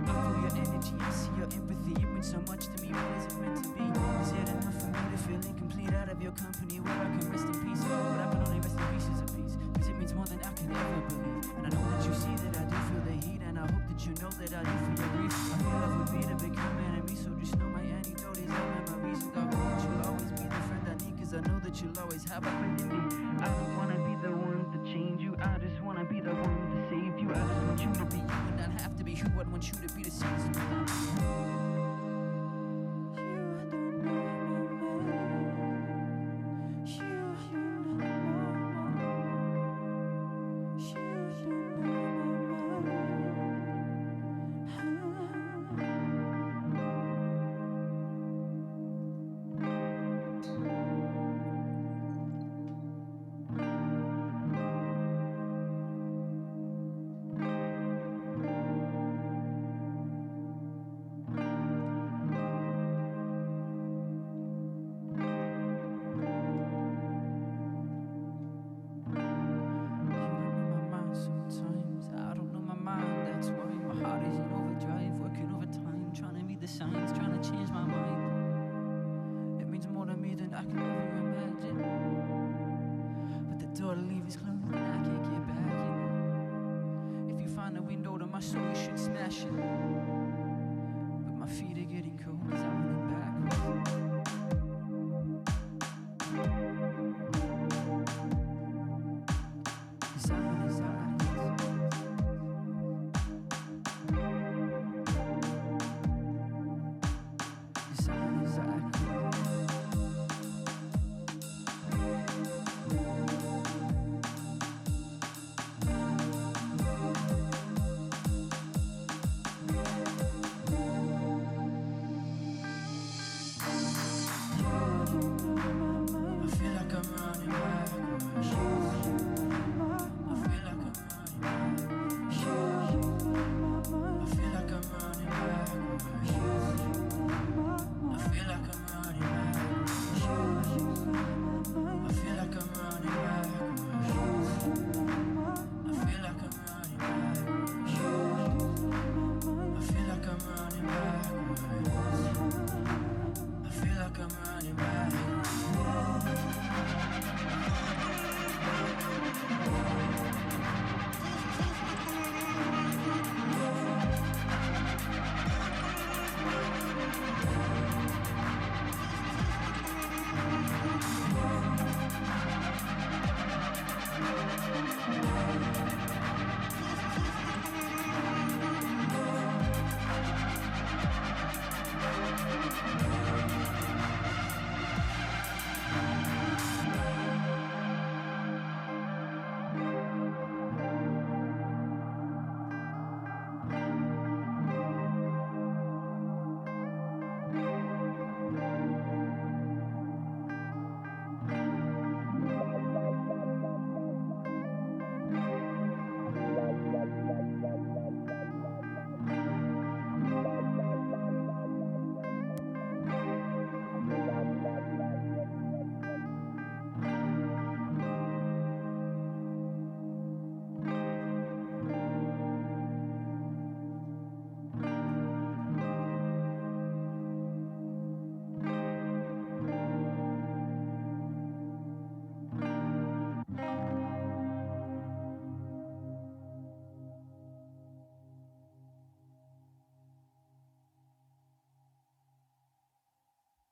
I feel your energy, I see your empathy. It means so much to me. What is it meant to be? Is it enough for me to feel incomplete out of your company where I can rest in peace? But I can only rest in pieces of peace, because it means more than I could ever believe. And I know that you see that I do feel the heat, and I hope that you know that I do feel your grief. I feel love would be to become enemy, so just know my antidote is our memories. And I hope that you'll always be the friend I need, because I know that you'll always have a friend in me. I don't wanna be the one to change you, I just wanna be the one to save you. I just want you to be you and not have to be who I want you to be to see us.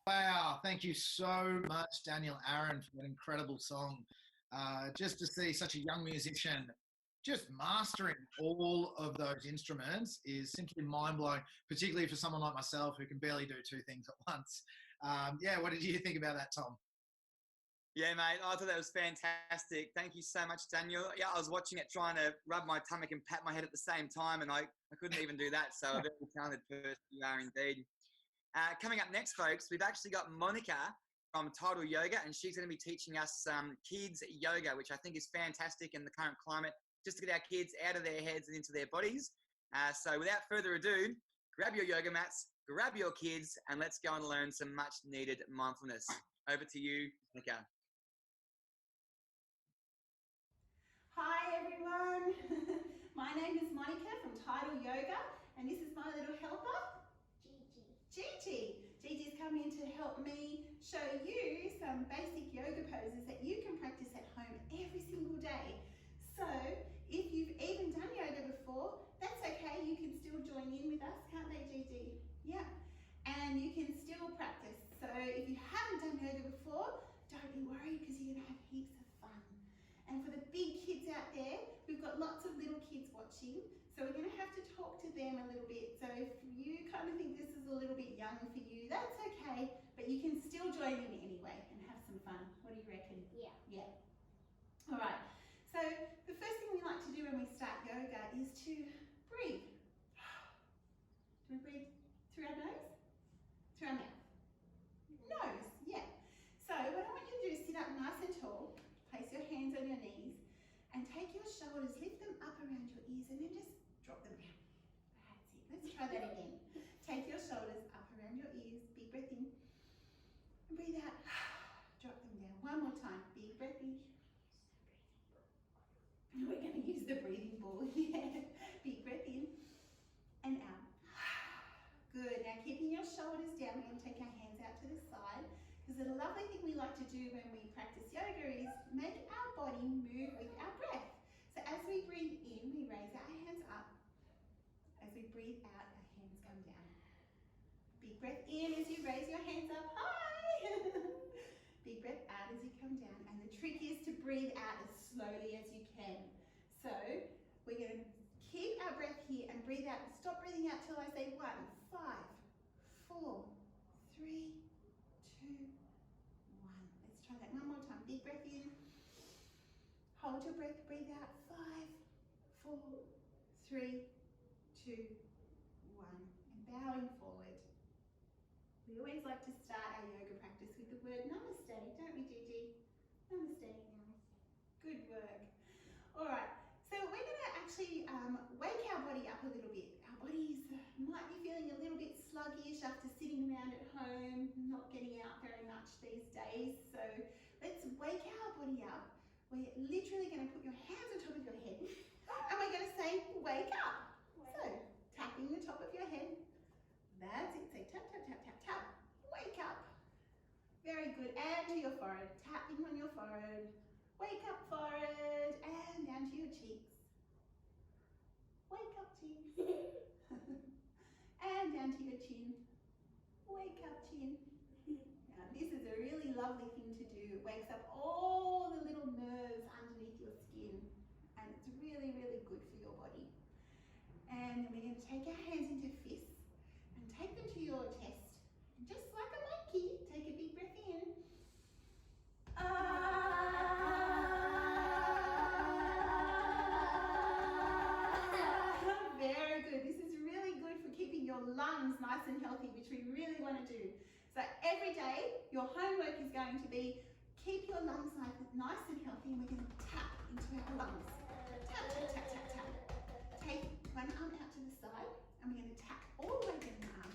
Wow, thank you so much, Daniel Aaron, for that incredible song. just to see such a young musician just mastering all of those instruments is simply mind-blowing, particularly for someone like myself who can barely do two things at once. What did you think about that, Tom? Yeah, mate, I thought that was fantastic. Thank you so much, Daniel. Yeah, I was watching it trying to rub my stomach and pat my head at the same time, and I couldn't even do that. So a very talented person you are indeed. Coming up next, folks, we've actually got Monica from Untitled Yoga, and she's going to be teaching us kids yoga, which I think is fantastic in the current climate, just to get our kids out of their heads and into their bodies. So without further ado, grab your yoga mats, grab your kids, and let's go and learn some much needed mindfulness. Over to you, Monica. Hi everyone, my name is Monica from Tidal Yoga, and this is my little helper, Gigi. Gigi's come in to help me show you some basic yoga poses that you can practice at home every single day. So if you've even done yoga before, that's okay, you can still join in with us, can't they, Gigi? Yeah, and you can still practice. So if you haven't done yoga before, don't be worried because you're going to have heaps of fun. And for the big kids out there, we've got lots of little kids watching, so we're going to have to talk to them a little bit. So if you kind of think this is a little bit young for you, that's okay, but you can still join in anyway and have some fun. What do you reckon? Yeah. Yeah. All right. So the first thing we like to do when we start yoga is to breathe. Do we breathe through our nose? Through our mouth? Nose, yeah. So what I want you to do is sit up nice and tall. Place your hands on your knees and take your shoulders, lift them up around your ears and then just drop them down. That's it. Let's try that again. Take your shoulders up around your ears, big breath in, and breathe out, drop them down. One more time, big breath in. We're going to use the breathing ball, yeah. Big breath in and out. Good. Now keeping your shoulders down, we're going to take our hands out to the side. Because the lovely thing we like to do when we practice yoga is make our body move with our breath. So as we breathe in, we raise our hands up. As we breathe out, our hands come down. Big breath in as you raise your hands up high. Big breath out as you come down. And the trick is to breathe out as slowly as you can. So we're going to keep our breath here and breathe out. Stop breathing out till I say 1, 5, 4, 3, 2, 1. Let's try that one more time. Big breath in. Hold your breath, breathe out. 5, 4, 3, 2, 1. And bowing forward. We always like to start our yoga practice with the word namaste, don't we, Gigi? Namaste. Good work. All right, so we're going to actually wake our body up a little bit. Our bodies might be feeling a little bit sluggish after sitting around at home, not getting out very much these days. So let's wake our body up. We're literally going to put your hands on top of your head and we're going to say, wake up. So tapping the top of your head. That's it. Say tap, tap, tap, tap, tap. Wake up. Very good. And to your forehead. Tapping on your forehead. Wake up, forehead. And down to your cheeks. Wake up, cheeks. And down to your chin. Wake up, chin. Now, this is a really lovely thing to do. It wakes up all the little nerves underneath your skin. And it's really, really good for your body. And then we're going to take our hands into fists. And take them to your chest. Just like a monkey, take a big breath in. Very good. This is really good for keeping your lungs nice and healthy, which we really want to do. So every day, your homework is going to be keep your lungs nice and healthy, and we're going to tap into our lungs. Tap, tap, tap, tap, tap. Take one arm out to the side, and we're going to tap all the way down the arm.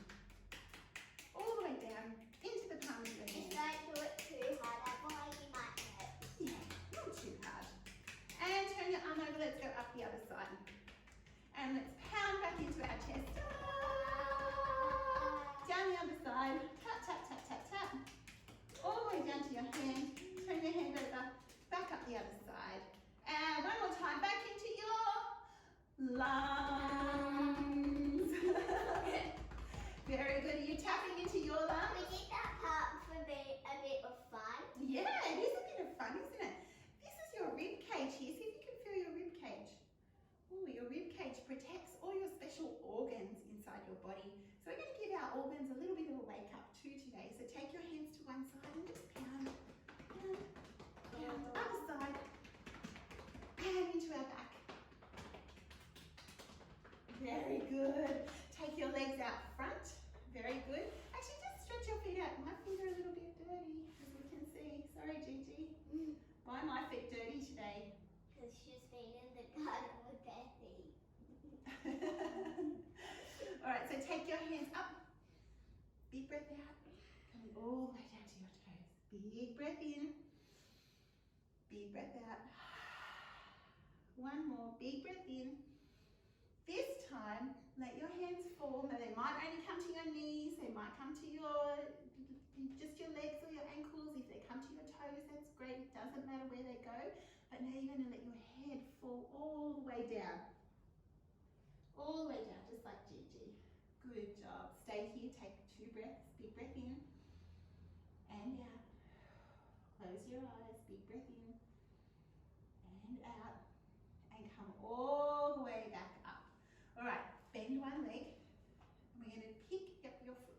All the way down into the palm of your hand. Don't do it too hard, otherwise you might hurt. Yeah, not too hard. And turn your arm over, let's go up the other side. And let's pound back into our chest. Down the other side. Tap, tap, tap, tap, tap. All the way down to your hand. Turn your hand over, back up the other side. And one more time, back into your lungs. Very good. Are you tapping into your lungs? We did that part for a bit of fun. Yeah, it is a bit of fun, isn't it? This is your body. So we're going to give our organs a little bit of a wake up too today. So take your hands to one side and just pound, pound, pound, other side, and into our back. Very good. Take your legs out front. Very good. Actually, just stretch your feet out. My feet are a little bit dirty, as we can see. Sorry, Gigi. Why are my feet dirty today? Because she's been in the garden with bare feet. All right, so take your hands up. Big breath out. Coming all the way down to your toes. Big breath in. Big breath out. One more. Big breath in. This time, let your hands fall. Now they might only come to your knees, they might come to your, just your legs or your ankles. If they come to your toes, that's great. It doesn't matter where they go. But now you're going to let your head fall all the way down. All the way down, just like Gigi. Good job. Stay here, take 2 breaths. Big breath in and out. Close your eyes, big breath in and out. And come all the way back up. All right, bend one leg. And we're going to pick up your foot.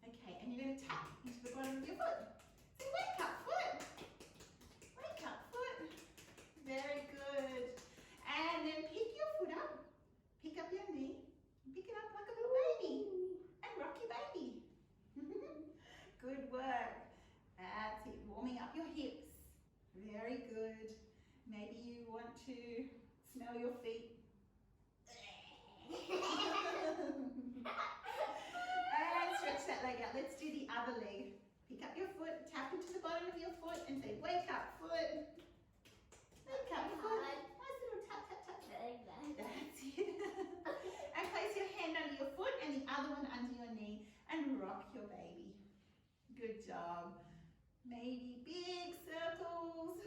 Okay, and you're going to tap into the bottom of your foot. So wake up, foot. Wake up, foot. Very good. And then pick your foot up. Pick up your knee. Pick it up like a little baby. And rock your baby. Good work. That's it. Warming up your hips. Very good. Maybe you want to smell your feet. And stretch that leg out. Let's do the other leg. Pick up your foot, tap into the bottom of your foot and say, wake up, foot. Wake up, foot. Nice little tap, tap, tap. That's it. And place your hand under your foot and the other one under your knee and rock your baby. Good job. Maybe big circles.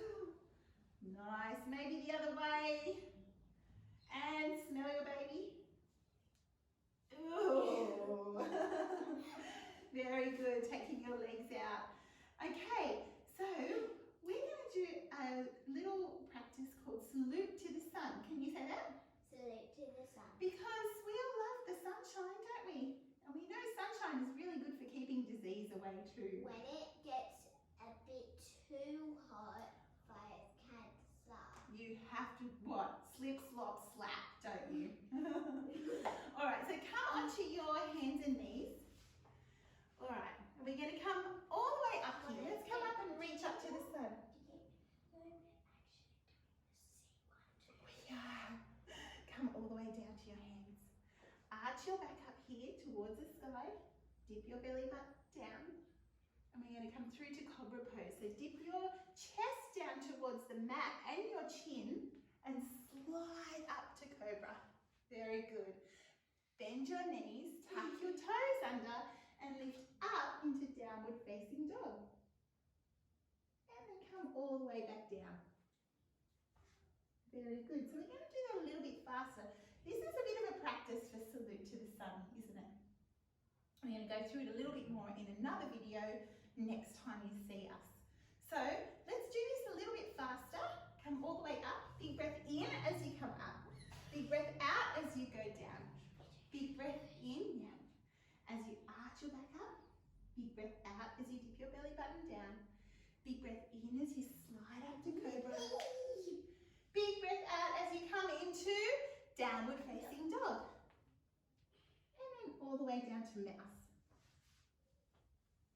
Nice. Maybe the other way. And smell your baby. Ooh. Very good. Taking your legs out. Okay, so we're going to do a little practice called salute to the sun. Can you say that? Salute to the sun. Because we all love the sunshine, don't we? And we know sunshine is really good for keeping disease away too. When it gets a bit too hot, fires can start. You have to, what? Slip, slop, slap, don't you? All right, so come onto your hands and knees. All right, and we're going to come all the way up here. Let's come up and reach up to the sun. Yeah. Come all the way down to your hands. Arch your back up here towards the sky. Dip your belly button down. And we're going to come through to cobra pose. So dip your chest down towards the mat and your chin and slide up to cobra. Very good. Bend your knees, tuck your toes under and lift up into downward facing dog. And then come all the way back down. Very good. So we're going to do that a little bit faster. This is a bit of a practice for salute to the sun, isn't it? We're going to go through it a little bit more in another video next time you see us. So let's do this a little bit faster. Come all the way up. Big breath in as you come up. Big breath out as you go down. Big breath in, yeah. As you arch your back up. Big breath out as you dip your belly button down. Big breath in as you slide up to cobra. Big breath out as you come into downward facing dog. And then all the way down to mouse.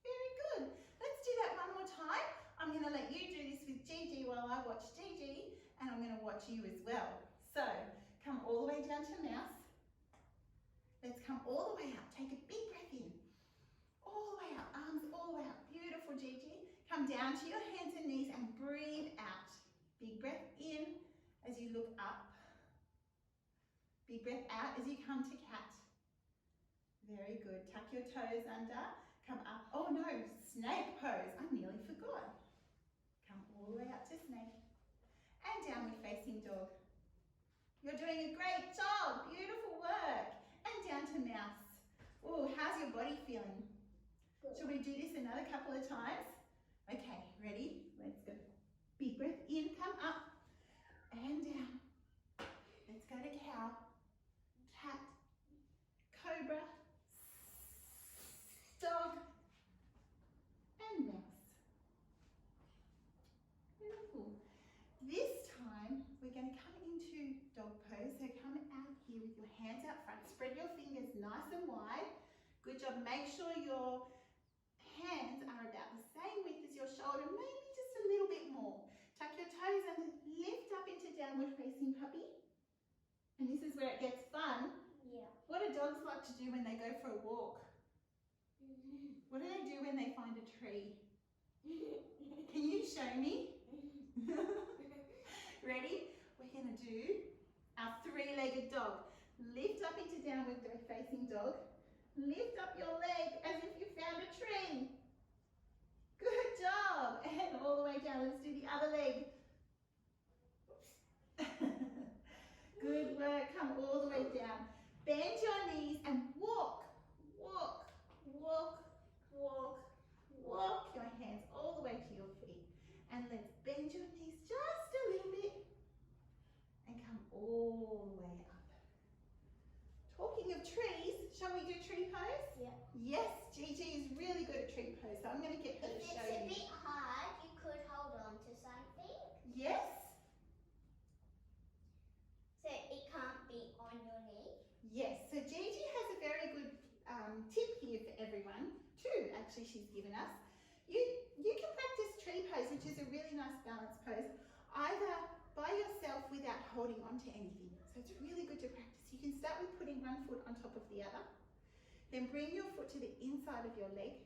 Very good. Let's do that one more time. I'm going to let you do this with Gigi while I watch Gigi, and I'm going to watch you as well. So, come all the way down to mouse. Let's come all the way up. Take a big breath in. All the way up, arms all the way up. Beautiful, Gigi. Come down to your hands and knees and breathe out. Big breath in as you look up. Big breath out as you come to cat. Very good. Tuck your toes under. Come up. Oh no, snake pose. I nearly forgot. Come all the way up to snake. And downward facing dog. You're doing a great job. Beautiful work. And down to mouse. Oh, how's your body feeling? Shall we do this another couple of times? Okay, ready? Let's go. Big breath in, come up and down. Let's go to cow, cat, cobra, Good job. Make sure your hands are about the same width as your shoulder, maybe just a little bit more. Tuck your toes and lift up into downward facing puppy. And this is where it gets fun. Yeah. What do dogs like to do when they go for a walk? What do they do when they find a tree? Can you show me? Ready? We're going to do our three-legged dog. Lift up into downward facing dog. Lift up your leg as if you found a tree. Good job. And all the way down. Let's do the other leg. Good work. Come all the way down. Bend your knees and walk, walk, walk, walk, walk your hands all the way to your feet. And let's bend your knees just a little bit and come all the way up. Talking of trees, shall we do tree pose? Yeah. Yes, Gigi is really good at tree pose, so I'm going to get her to show you. If it's a bit hard, you could hold on to something. Yes. So it can't be on your knee. Yes, so Gigi has a very good tip here for everyone. Two, actually, she's given us. You can practice tree pose, which is a really nice balance pose, either by yourself without holding on to anything. So it's really good to practice. You can start with putting one foot on top of the other, then bring your foot to the inside of your leg.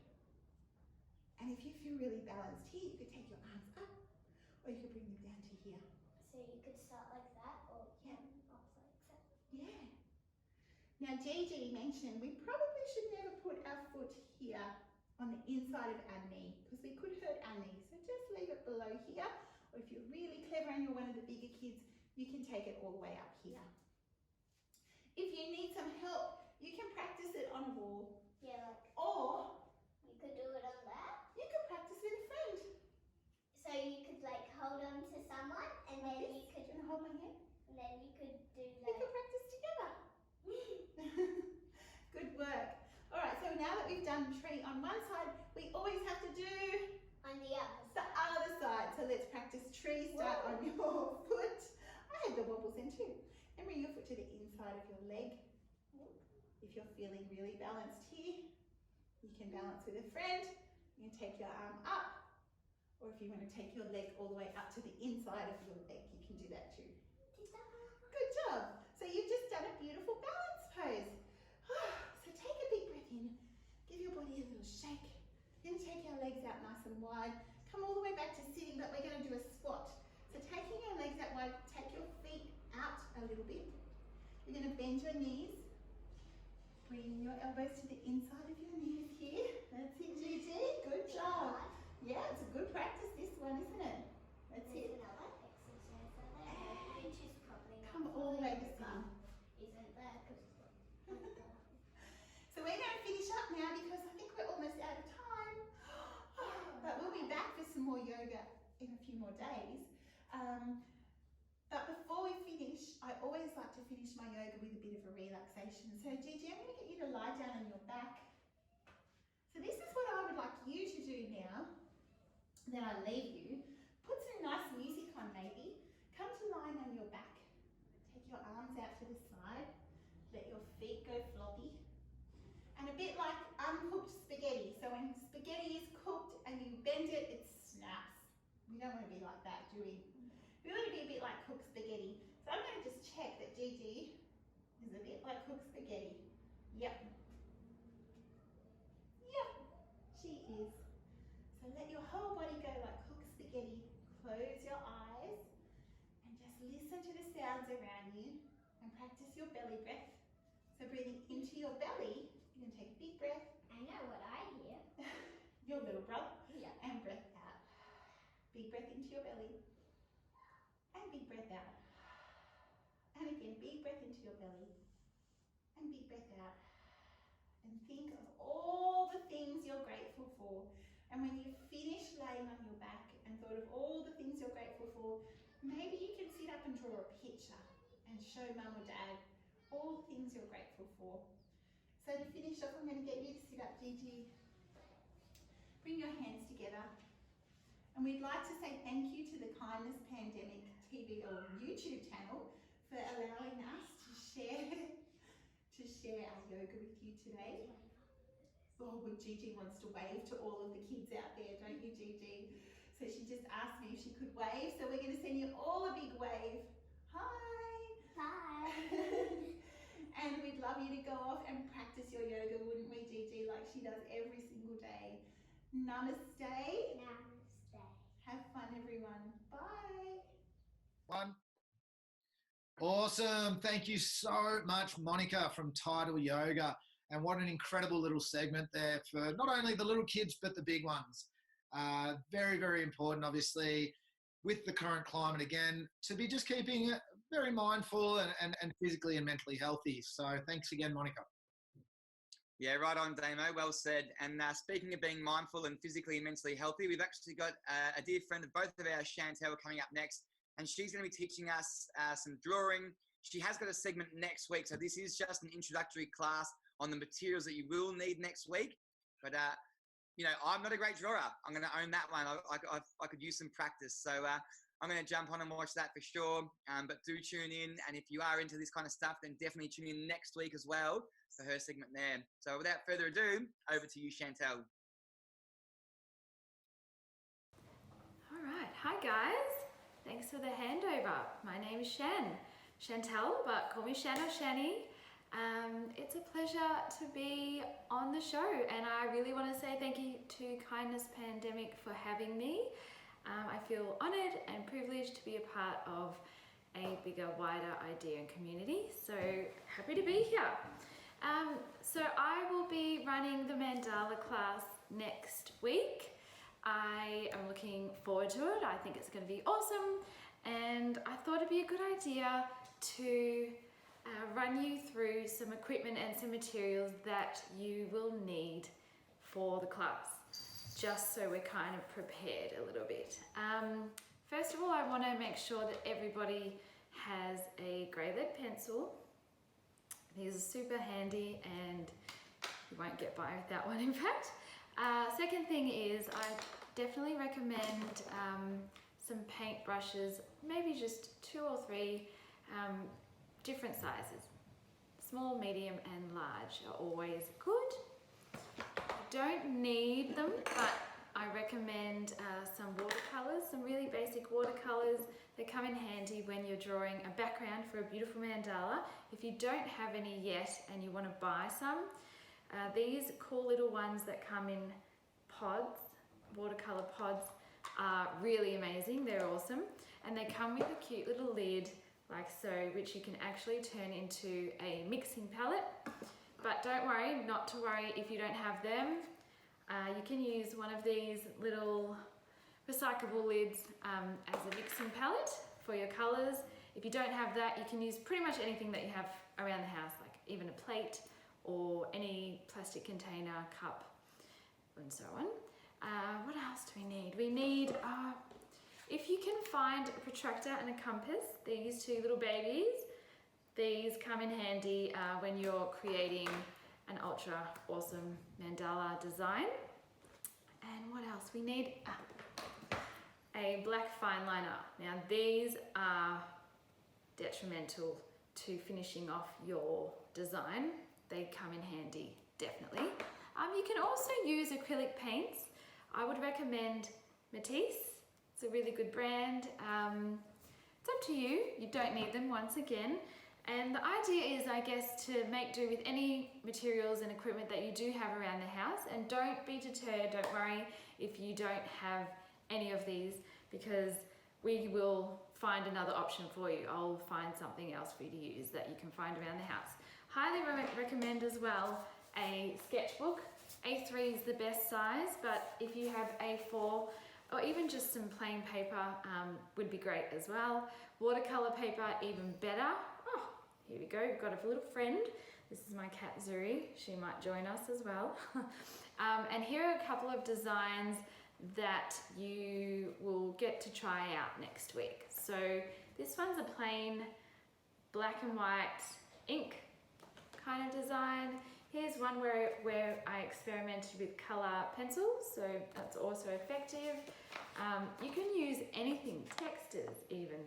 And if you feel really balanced here, you could take your arms up, or you could bring them down to here. So you could start like that, or Yeah. off like that. Yeah. Now Gigi mentioned we probably should never put our foot here on the inside of our knee because we could hurt our knee. So just leave it below here, or if you're really clever and you're one of the bigger kids, you can take it all the way up here. If you need some help, you can practice it on a wall. Yeah, like Or you could do it on that. you can practice with a friend. So you could like hold on to someone, and then you could, Can I hold my hand? and then you could do We like. can practice together. Good work. All right, so now that we've done tree on one side, we always have to do On the other the other side. So let's practice tree. Start on your foot. I had the wobbles in too. And bring your foot to the inside of your leg. If you're feeling really balanced here, you can balance with a friend. You can take your arm up. Or if you want to take your leg all the way up to the inside of your leg, you can do that too. Good job. So you've just done a beautiful balance pose. So take a big breath in. Give your body a little shake. Then take our legs out nice and wide. Come all the way back to sitting, but we're going to do a squat. So taking your legs out wide, take your feet out a little bit. You're going to bend your knees. Bring your elbows to the inside of your knees here. That's it, Gigi. Good job. Yeah, it's a good practice, this one, isn't it? That's it. Another exercise there, which is probably not Come all the way to sitting. isn't there? So we're going to finish up now because I think we're almost out of time. But we'll be back for some more yoga in a few more days. But before we finish, I always like to finish my yoga with a bit of a relaxation. So Gigi, I'm going to get you to lie down on your back. So this is what I would like you to do now. Then I leave you. Put some nice music on maybe. Come to lying on your back. Take your arms out to the side. Let your feet go floppy. And a bit like uncooked spaghetti. So when spaghetti is cooked and you bend it, it snaps. We don't want to be like that, do we? We want to be a bit like cooked spaghetti. So I'm going to just check that Gigi is a bit like cooked spaghetti. Yep. Yep, she is. So let your whole body go like cooked spaghetti. Close your eyes and just listen to the sounds around you and practice your belly breath. So breathing into your belly, you're going to take a big breath. I know what I hear. Your little brother. Yeah. And breath out. Big breath into your belly. And big breath out. And again, big breath into your belly. And big breath out. And think of all the things you're grateful for. And when you finish laying on your back and thought of all the things you're grateful for, maybe you can sit up and draw a picture and show mum or dad all the things you're grateful for. So to finish off, I'm going to get you to sit up, Gigi. Bring your hands together. And we'd like to say thank you to the Kindness Pandemic TV or YouTube channel for allowing us to share our yoga with you today. Oh, well, Gigi wants to wave to all of the kids out there, don't you, Gigi? So she just asked me if she could wave, so we're going to send you all a big wave. Hi! Bye. And we'd love you to go off and practice your yoga, wouldn't we, Gigi, like she does every single day. Namaste. Namaste. Have fun, everyone. Bye. One. Awesome. Thank you so much, Monica from Untitled Yoga. And what an incredible little segment there for not only the little kids, but the big ones. Very, very important, obviously, with the current climate again, to be just keeping very mindful and physically and mentally healthy. So thanks again, Monica. Yeah, right on, Damo. Well said. And speaking of being mindful and physically and mentally healthy, we've actually got a dear friend of both of ours, Chantel, coming up next. And she's going to be teaching us some drawing. She has got a segment next week. So this is just an introductory class on the materials that you will need next week. But, you know, I'm not a great drawer. I'm going to own that one. I could use some practice. So I'm going to jump on and watch that for sure. But do tune in. And if you are into this kind of stuff, then definitely tune in next week as well for her segment there. So without further ado, over to you, Chantel. All right. Hi, guys. Thanks for the handover. My name is Chantel, but call me Shan or Shani. It's a pleasure to be on the show, and I really want to say thank you to Kindness Pandemic for having me. I feel honoured and privileged to be a part of a bigger, wider idea and community, so happy to be here. So I will be running the mandala class next week. I am looking forward to it. I think it's going to be awesome, and I thought it'd be a good idea to run you through some equipment and some materials that you will need for the class, just so we're kind of prepared a little bit. First of all, I want to make sure that everybody has a grey lead pencil. These are super handy and you won't get by without one, in fact. Second thing is I definitely recommend some paint brushes, maybe just 2 or 3 different sizes. Small, medium and large are always good. You don't need them, but I recommend some watercolors, some really basic watercolors. They come in handy when you're drawing a background for a beautiful mandala. If you don't have any yet and you want to buy some, these cool little ones that come in pods, watercolor pods, are really amazing. They're awesome. And they come with a cute little lid like so, which you can actually turn into a mixing palette. But don't worry, not to worry if you don't have them. You can use one of these little recyclable lids as a mixing palette for your colors. If you don't have that, you can use pretty much anything that you have around the house, like even a plate or any plastic container, cup, and so on. What else do we need? We need, if you can find a protractor and a compass, these 2 little babies, these come in handy when you're creating an ultra awesome mandala design. And what else? We need a black fine liner. Now these are detrimental to finishing off your design. They come in handy, definitely. You can also use acrylic paints. I would recommend Matisse. It's a really good brand. It's up to you. You don't need them, once again. And the idea is, I guess, to make do with any materials and equipment that you do have around the house. And don't be deterred, don't worry if you don't have any of these, because we will find another option for you. I'll find something else for you to use that you can find around the house. Highly recommend as well a sketchbook. A3 is the best size, but if you have A4 or even just some plain paper would be great as well. Watercolor paper, even better. Oh, here we go, we've got a little friend. This is my cat Zuri, she might join us as well. And here are a couple of designs that you will get to try out next week. So this one's a plain black and white ink kind of design. Here's one where I experimented with color pencils, so that's also effective. You can use anything, textures even,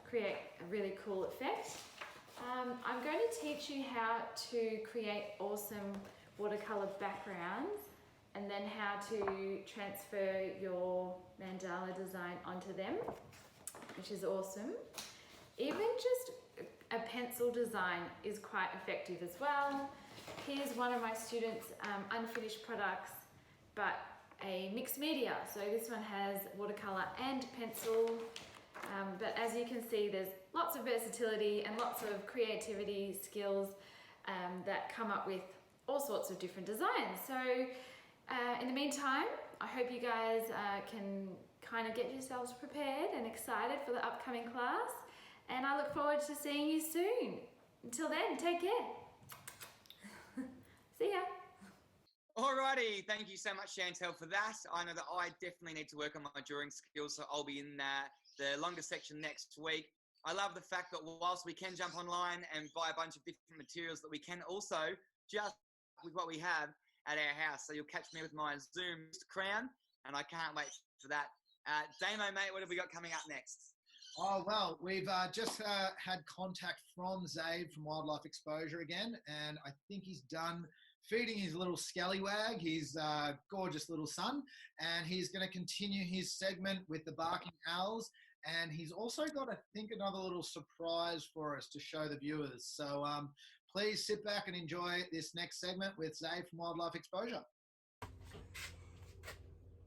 create a really cool effect. I'm going to teach you how to create awesome watercolor backgrounds, and then how to transfer your mandala design onto them, which is awesome. Even just a pencil design is quite effective as well. Here's one of my students' unfinished products, but a mixed media. So this one has watercolor and pencil, but as you can see, there's lots of versatility and lots of creativity skills that come up with all sorts of different designs. So in the meantime, I hope you guys can kind of get yourselves prepared and excited for the upcoming class, and I look forward to seeing you soon. Until then, take care. See ya. Alrighty, thank you so much, Chantel, for that. I know that I definitely need to work on my drawing skills, so I'll be in the longer section next week. I love the fact that whilst we can jump online and buy a bunch of different materials, that we can also just with what we have at our house. So you'll catch me with my Zoom crown, and I can't wait for that. Damo, mate, what have we got coming up next? Oh, well, we've just had contact from Xavier from Wildlife Exposure again, and I think he's done feeding his little scallywag, his gorgeous little son, and he's going to continue his segment with the barking owls, and he's also got, I think, another little surprise for us to show the viewers. So please sit back and enjoy this next segment with Xavier from Wildlife Exposure.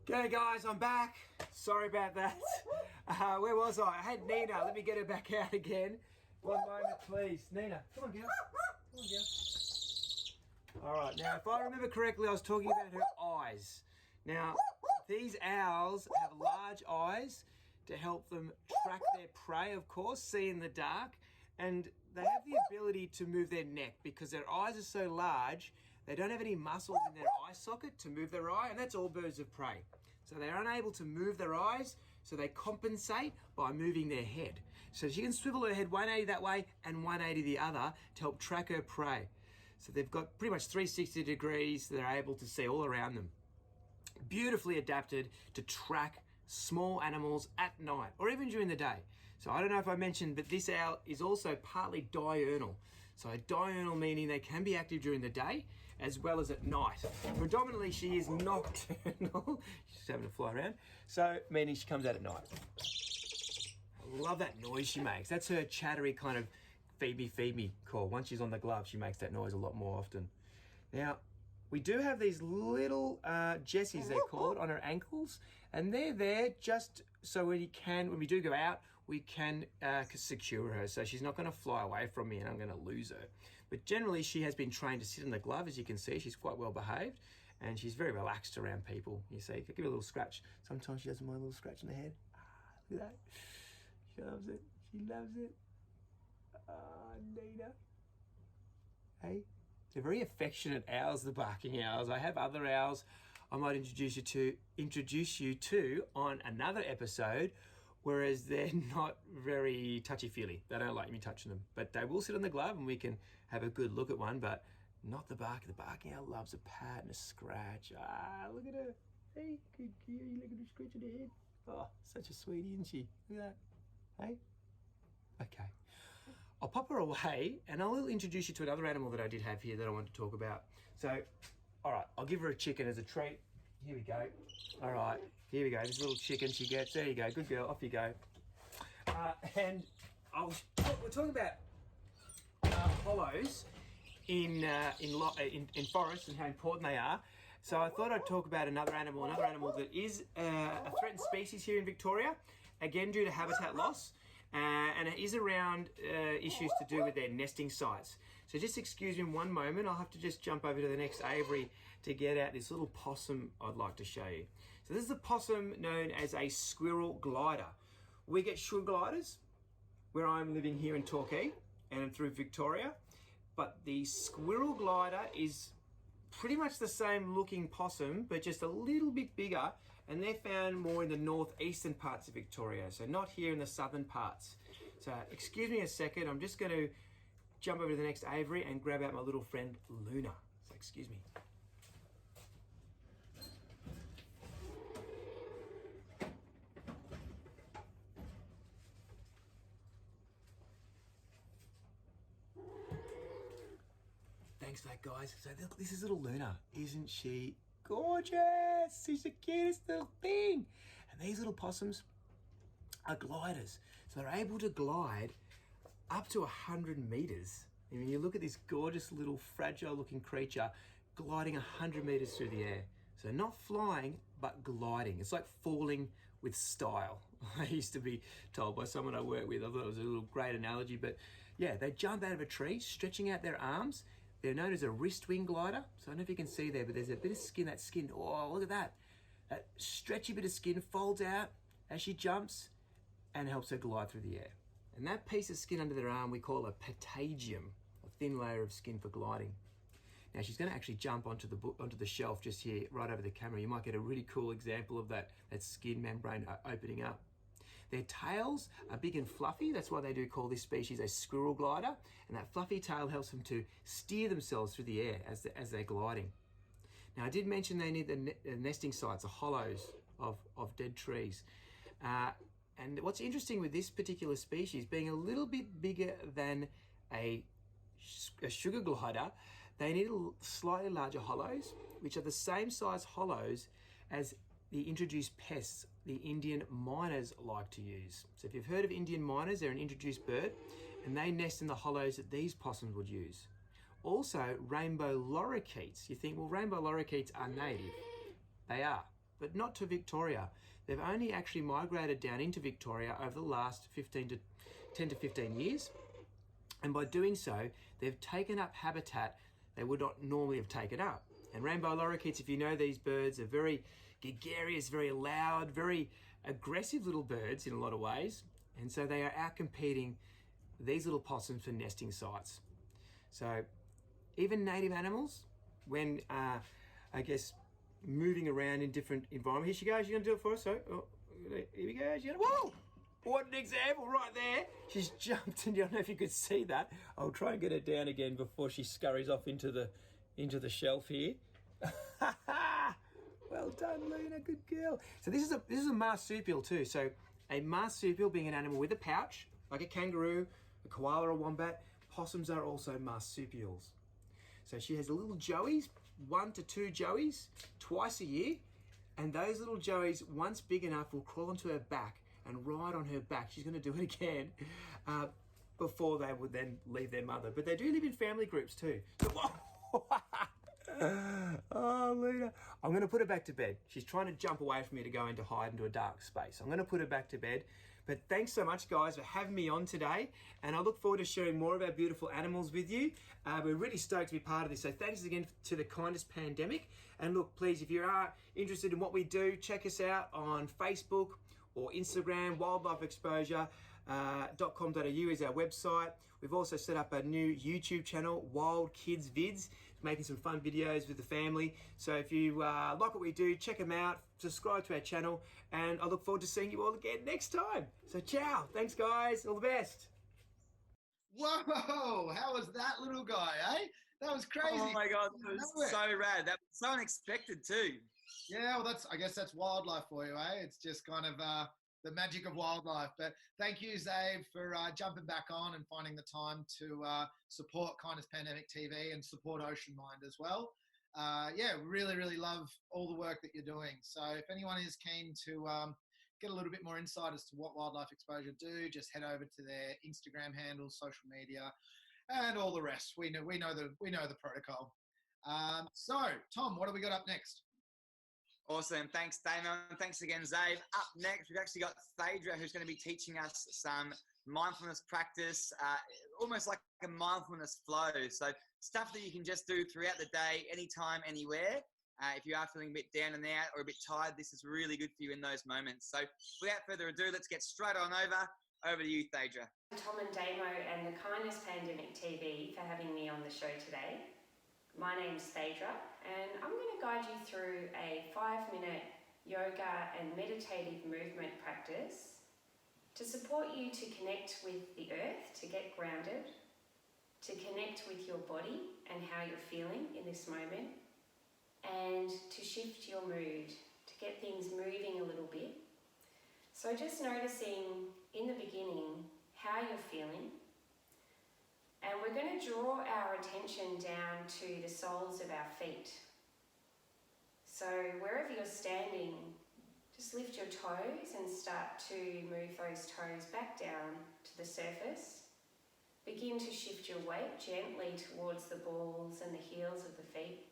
G'day guys, I'm back. Sorry about that. Where was I? I had Nina. Let me get her back out again. One moment, please. Nina, come on, girl. Come on, girl. All right, now if I remember correctly, I was talking about her eyes. Now, these owls have large eyes to help them track their prey, of course, see in the dark, and they have the ability to move their neck because their eyes are so large, they don't have any muscles in their eye socket to move their eye, and that's all birds of prey. So they're unable to move their eyes, so they compensate by moving their head. So she can swivel her head 180 that way and 180 the other to help track her prey. So they've got pretty much 360 degrees, so they're able to see all around them. Beautifully adapted to track small animals at night or even during the day. So I don't know if I mentioned, but this owl is also partly diurnal. So diurnal meaning they can be active during the day as well as at night. Predominantly she is nocturnal. She's having to fly around. So meaning she comes out at night. I love that noise she makes. That's her chattery kind of feed me call. Once she's on the glove, she makes that noise a lot more often. Now, we do have these little Jessies, they're called, on her ankles, and they're there just so when we do go out, we can secure her, so she's not going to fly away from me and I'm going to lose her. But generally, she has been trained to sit in the glove, as you can see. She's quite well behaved, and she's very relaxed around people. You see, give her a little scratch. Sometimes she doesn't mind a little scratch in the head. Look at that. She loves it. She loves it. Nina. Hey, they're very affectionate owls, the barking owls. I have other owls I might introduce you to on another episode, whereas they're not very touchy-feely. They don't like me touching them, but they will sit on the glove and we can have a good look at one, but not the bark. The barking owl loves a pat and a scratch. Look at her. Hey, good kitty. Look at her scratching her head. Oh, such a sweetie, isn't she? Look at that. Hey? Okay. I'll pop her away and I'll introduce you to another animal that I did have here that I want to talk about. So, all right, I'll give her a chicken as a treat. Here we go. All right, here we go. This little chicken she gets. There you go. Good girl. Off you go. And we're talking about hollows in forests and how important they are. So I thought I'd talk about another animal that is a threatened species here in Victoria, again due to habitat loss. And it is around issues to do with their nesting sites. So just excuse me one moment, I'll have to just jump over to the next aviary to get out this little possum I'd like to show you. So this is a possum known as a squirrel glider. We get sugar gliders where I'm living here in Torquay and through Victoria, but the squirrel glider is pretty much the same looking possum, but just a little bit bigger, and they're found more in the northeastern parts of Victoria, so not here in the southern parts. So excuse me a second, I'm just going to jump over to the next aviary and grab out my little friend Luna. So excuse me. thanks for that, guys. So this is little Luna. Isn't she gorgeous? She's the cutest little thing. And these little possums are gliders. So they're able to glide up to 100 meters. I mean, you look at this gorgeous little fragile looking creature gliding 100 meters through the air. So not flying, but gliding. It's like falling with style. I used to be told by someone I work with, I thought it was a little great analogy, but yeah, they jump out of a tree, stretching out their arms. They're known as a wrist wing glider. So I don't know if you can see there, but there's a bit of skin, that skin, oh, look at that. That stretchy bit of skin folds out as she jumps and helps her glide through the air. And that piece of skin under their arm we call a patagium, a thin layer of skin for gliding. Now she's going to actually jump onto the shelf just here, right over the camera. You might get a really cool example of that skin membrane opening up. Their tails are big and fluffy. That's why they do call this species a squirrel glider. And that fluffy tail helps them to steer themselves through the air as they're gliding. Now I did mention they need the nesting sites, the hollows of dead trees. And what's interesting with this particular species, being a little bit bigger than a sugar glider, they need slightly larger hollows, which are the same size hollows as the introduced pests the Indian miners like to use. So if you've heard of Indian miners, they're an introduced bird, and they nest in the hollows that these possums would use. Also, rainbow lorikeets. You think, well, rainbow lorikeets are native. They are, but not to Victoria. They've only actually migrated down into Victoria over the last 10 to 15 years. And by doing so, they've taken up habitat they would not normally have taken up. And rainbow lorikeets, if you know these birds, are very gregarious, very loud, very aggressive little birds in a lot of ways. And so they are outcompeting these little possums for nesting sites. So even native animals, when I guess moving around in different environments. Here she goes. You're gonna do it for us. So here we go. She's gonna, whoa! What an example right there. She's jumped, and I don't know if you could see that. I'll try and get her down again before she scurries off into the shelf here. Well done, Luna. Good girl. So this is a marsupial too. So a marsupial being an animal with a pouch, like a kangaroo, a koala, or a wombat. Possums are also marsupials. So she has little joeys, 1 to 2 joeys, twice a year. And those little joeys, once big enough, will crawl onto her back and ride on her back. She's going to do it again before they would then leave their mother. But they do live in family groups too. So, oh, Luna. I'm going to put her back to bed. She's trying to jump away from me to go into hide into a dark space. I'm going to put her back to bed. But thanks so much, guys, for having me on today. And I look forward to sharing more of our beautiful animals with you. We're really stoked to be part of this. So thanks again to the Kindness Pandemic. And look, please, if you are interested in what we do, check us out on Facebook or Instagram. wildlifeexposure.com.au is our website. We've also set up a new YouTube channel, Wild Kids Vids, making some fun videos with the family. So if you like what we do, check them out, subscribe to our channel, and I look forward to seeing you all again next time. So ciao. Thanks, guys. All the best. Whoa, how was that little guy, eh? That was crazy. Oh my God, that was so rad. That was so unexpected too. Yeah, well, I guess that's wildlife for you, eh? It's just kind of the magic of wildlife. But thank you, Xav, for jumping back on and finding the time to support Kindness Pandemic TV and support Ocean Mind as well. Yeah, really, really love all the work that you're doing. So if anyone is keen to get a little bit more insight as to what Wildlife Exposure do, just head over to their Instagram handles, social media, and all the rest. We know the protocol. So Tom, what do we got up next? Awesome. Thanks, Damon. Thanks again, Xav. Up next, we've actually got Phaedra, who's going to be teaching us some mindfulness practice, almost like a mindfulness flow. So stuff that you can just do throughout the day, anytime, anywhere. If you are feeling a bit down and out or a bit tired, this is really good for you in those moments. So without further ado, let's get straight on over. Over to you, Phaedra. Tom and Damo and the Kindness Pandemic TV for having me on the show today. My name's Phaedra, and I'm going to guide you through a 5-minute yoga and meditative movement practice to support you to connect with the earth, to get grounded, to connect with your body and how you're feeling in this moment, and to shift your mood, to get things moving a little bit. So just noticing in the beginning how you're feeling, and we're going to draw our attention down to the soles of our feet. So wherever you're standing, just lift your toes and start to move those toes back down to the surface. Begin to shift your weight gently towards the balls and the heels of the feet.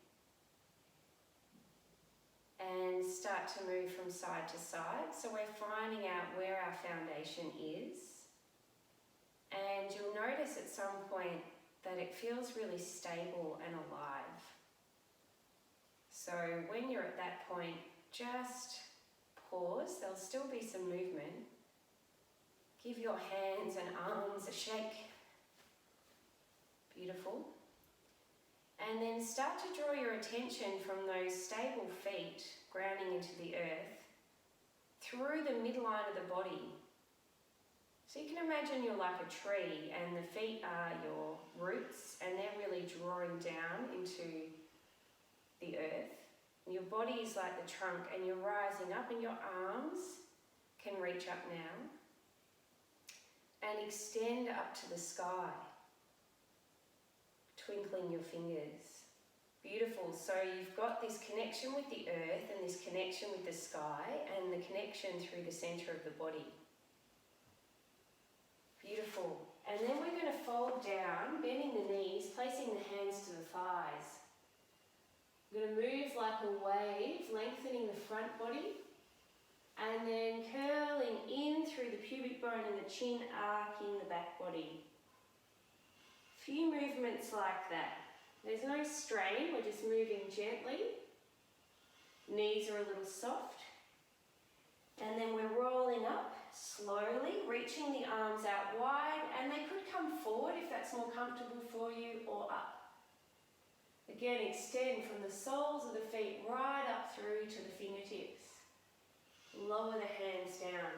And start to move from side to side. So we're finding out where our foundation is. And you'll notice at some point that it feels really stable and alive. So when you're at that point, just pause. There'll still be some movement. Give your hands and arms a shake. Beautiful. And then start to draw your attention from those stable feet grounding into the earth through the midline of the body. So you can imagine you're like a tree and the feet are your roots and they're really drawing down into the earth. And your body is like the trunk and you're rising up and your arms can reach up now and extend up to the sky, twinkling your fingers. Beautiful. So you've got this connection with the earth and this connection with the sky and the connection through the centre of the body. Beautiful. And then we're going to fold down, bending the knees, placing the hands to the thighs. We're going to move like a wave, lengthening the front body and then curling in through the pubic bone and the chin, arcing the back body. Few movements like that. There's no strain, we're just moving gently. Knees are a little soft. And then we're rolling up slowly, reaching the arms out wide, and they could come forward if that's more comfortable for you, or up. Again, extend from the soles of the feet right up through to the fingertips. Lower the hands down.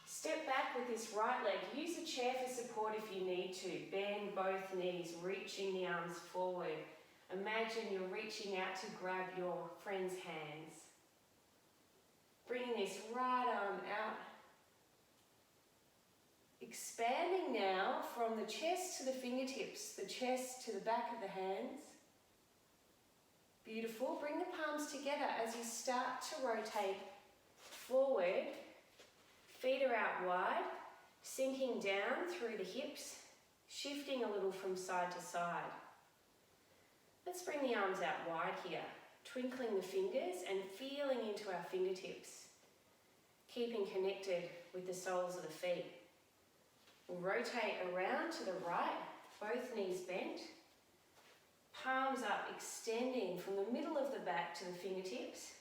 Step back with this right leg. Use a chair for support if you need to. Bend both knees, reaching the arms forward. Imagine you're reaching out to grab your friend's hands. Bringing this right arm out. Expanding now from the chest to the fingertips, the chest to the back of the hands. Beautiful. Bring the palms together as you start to rotate forward. Feet are out wide, sinking down through the hips, shifting a little from side to side. Let's bring the arms out wide here, twinkling the fingers and feeling into our fingertips, keeping connected with the soles of the feet. We'll rotate around to the right, both knees bent, palms up, extending from the middle of the back to the fingertips.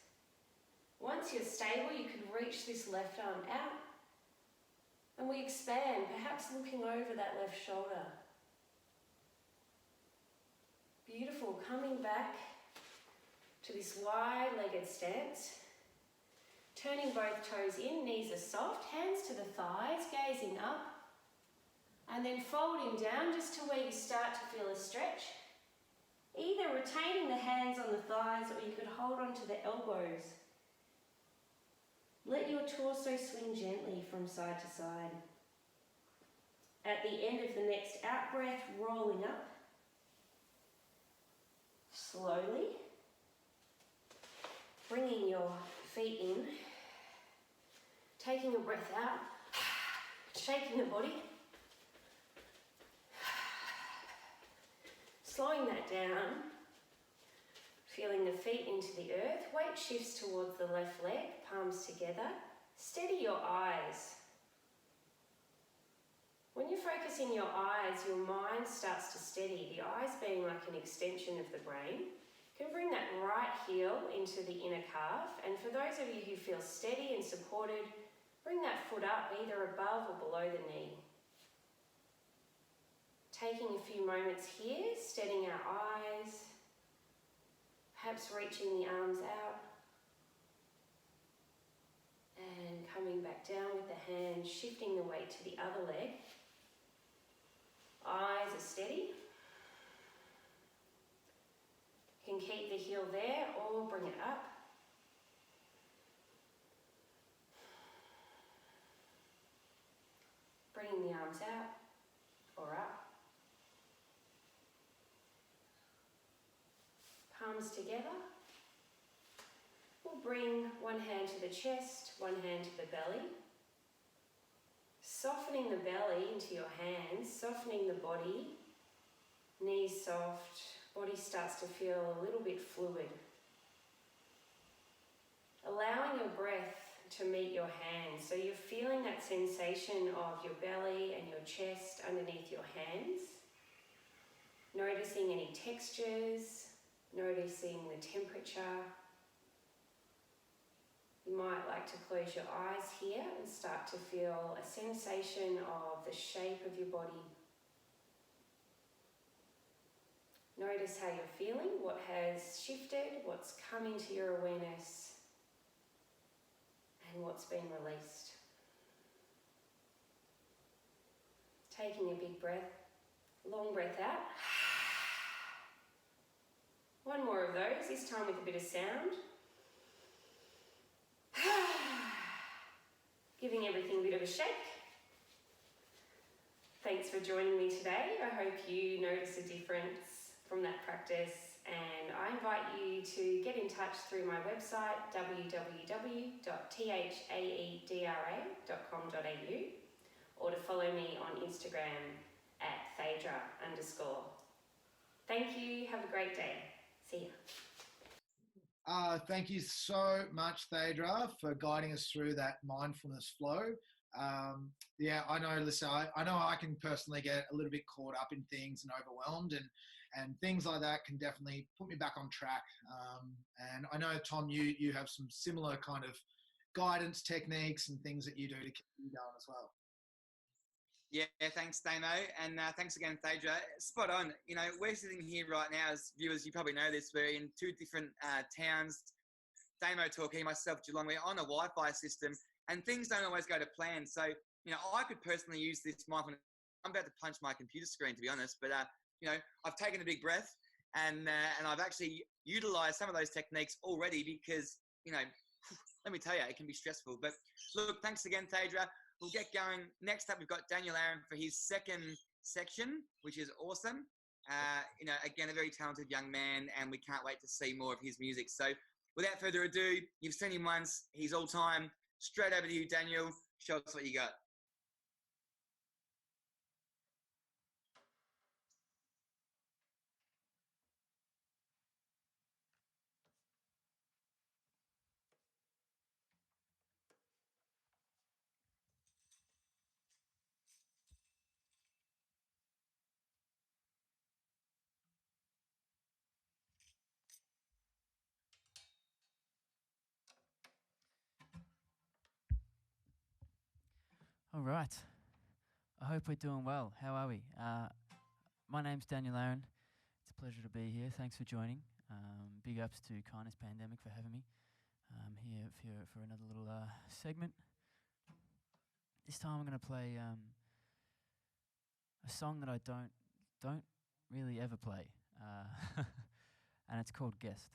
Once you're stable, you can reach this left arm out. And we expand, perhaps looking over that left shoulder. Beautiful. Coming back to this wide-legged stance. Turning both toes in, knees are soft, hands to the thighs, gazing up. And then folding down just to where you start to feel a stretch. Either retaining the hands on the thighs or you could hold on to the elbows. Let your torso swing gently from side to side. At the end of the next out-breath, rolling up. Slowly. Bringing your feet in. Taking a breath out. Shaking the body. Slowing that down. Feeling the feet into the earth, weight shifts towards the left leg, palms together. Steady your eyes. When you're focusing your eyes, your mind starts to steady, the eyes being like an extension of the brain. You can bring that right heel into the inner calf, and for those of you who feel steady and supported, bring that foot up either above or below the knee. Taking a few moments here, steadying our eyes. Perhaps reaching the arms out and coming back down with the hands, shifting the weight to the other leg. Eyes are steady. You can keep the heel there or bring it up. Bringing the arms out or palms together. We'll bring one hand to the chest, one hand to the belly. Softening the belly into your hands, softening the body, knees soft, body starts to feel a little bit fluid. Allowing your breath to meet your hands, so you're feeling that sensation of your belly and your chest underneath your hands. Noticing any textures, noticing the temperature. You might like to close your eyes here and start to feel a sensation of the shape of your body. Notice how you're feeling, what has shifted, what's come into your awareness, and what's been released. Taking a big breath, long breath out. One more of those, this time with a bit of sound. Giving everything a bit of a shake. Thanks for joining me today. I hope you notice a difference from that practice, and I invite you to get in touch through my website www.thaedra.com.au or to follow me on Instagram at Phaedra_. Thank you, have a great day. See ya. Thank you so much, Phaedra, for guiding us through that mindfulness flow. Yeah, I know, Lisa, I know I can personally get a little bit caught up in things and overwhelmed, and things like that can definitely put me back on track. And I know, Tom, you have some similar kind of guidance techniques and things that you do to keep you going as well. Yeah, thanks, Damo, and thanks again, Phaedra. Spot on. You know, we're sitting here right now as viewers. You probably know this. We're in two different towns. Damo Torquay, myself, Geelong. We're on a Wi-Fi system, and things don't always go to plan. So, you know, I could personally use this mindfulness. I'm about to punch my computer screen, to be honest. But you know, I've taken a big breath, and I've actually utilised some of those techniques already because, you know, let me tell you, it can be stressful. But look, thanks again, Phaedra. We'll get going. Next up, we've got Daniel Aaron for his second section, which is awesome. You know, again, a very talented young man, and we can't wait to see more of his music. So without further ado, you've seen him once. He's all time. Straight over to you, Daniel. Show us what you got. All right. I hope we're doing well. How are we? My name's Daniel Aaron. It's a pleasure to be here. Thanks for joining. Big ups to Kindness Pandemic for having me here for another little segment. This time I'm going to play a song that I don't really ever play, and it's called Guest.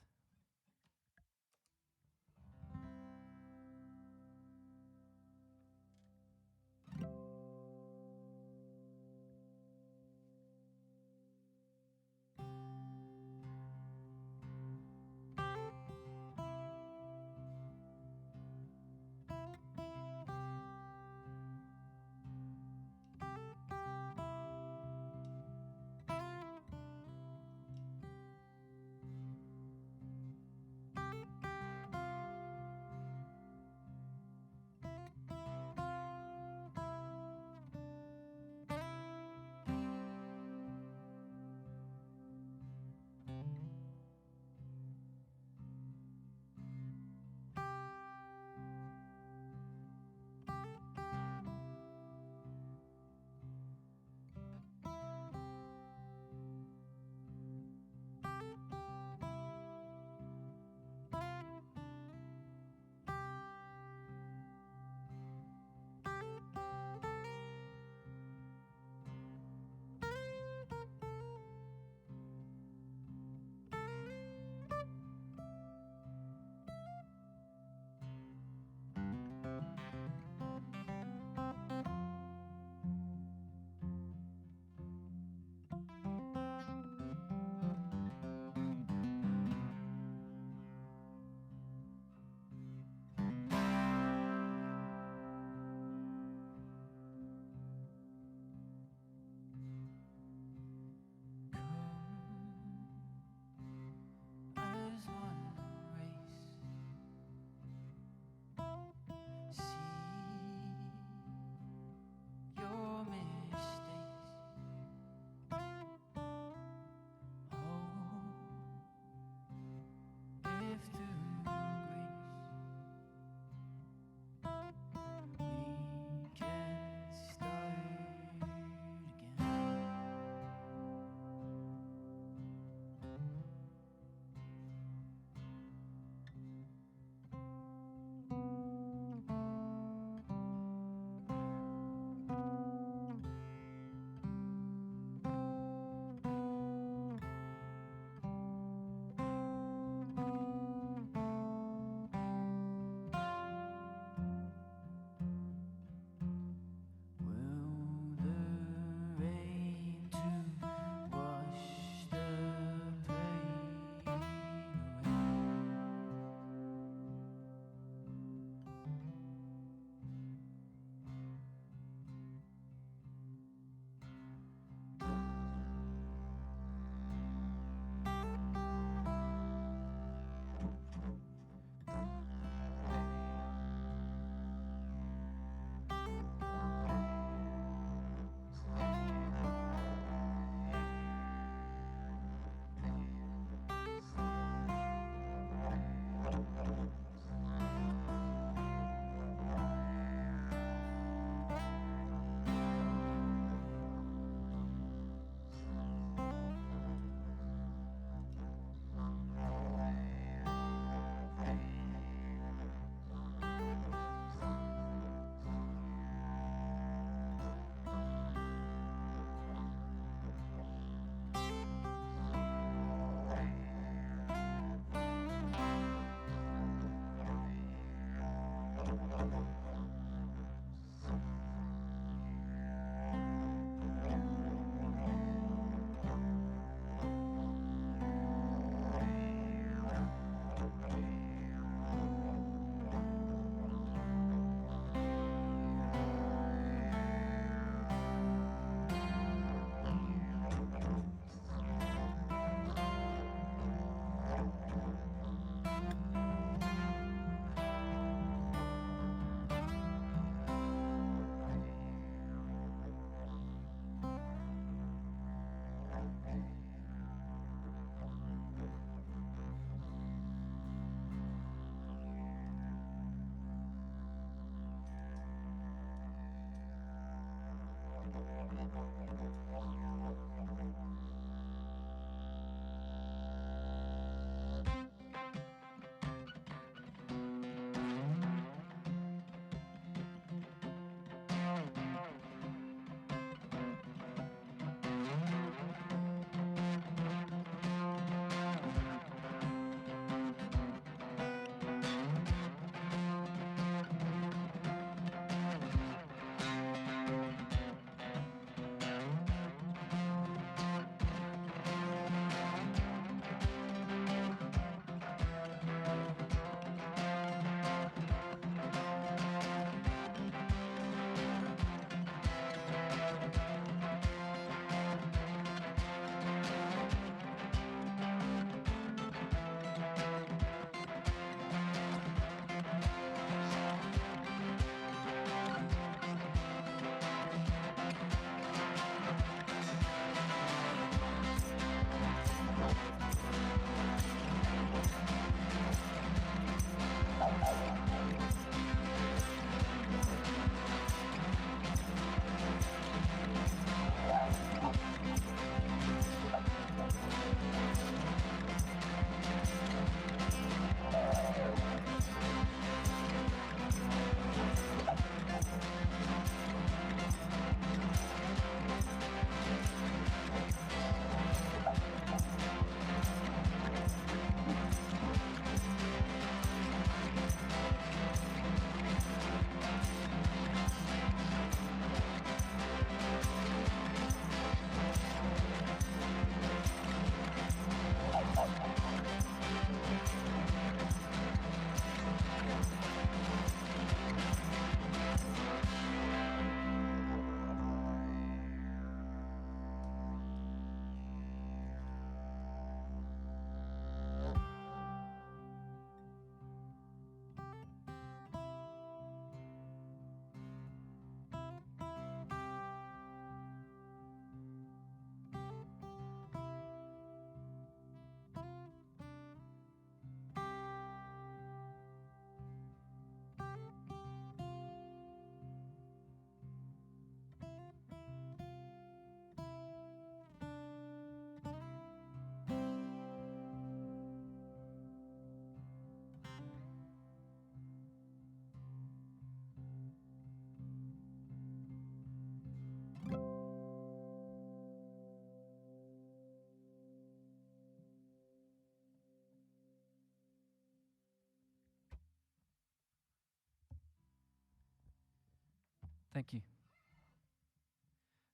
Thank you.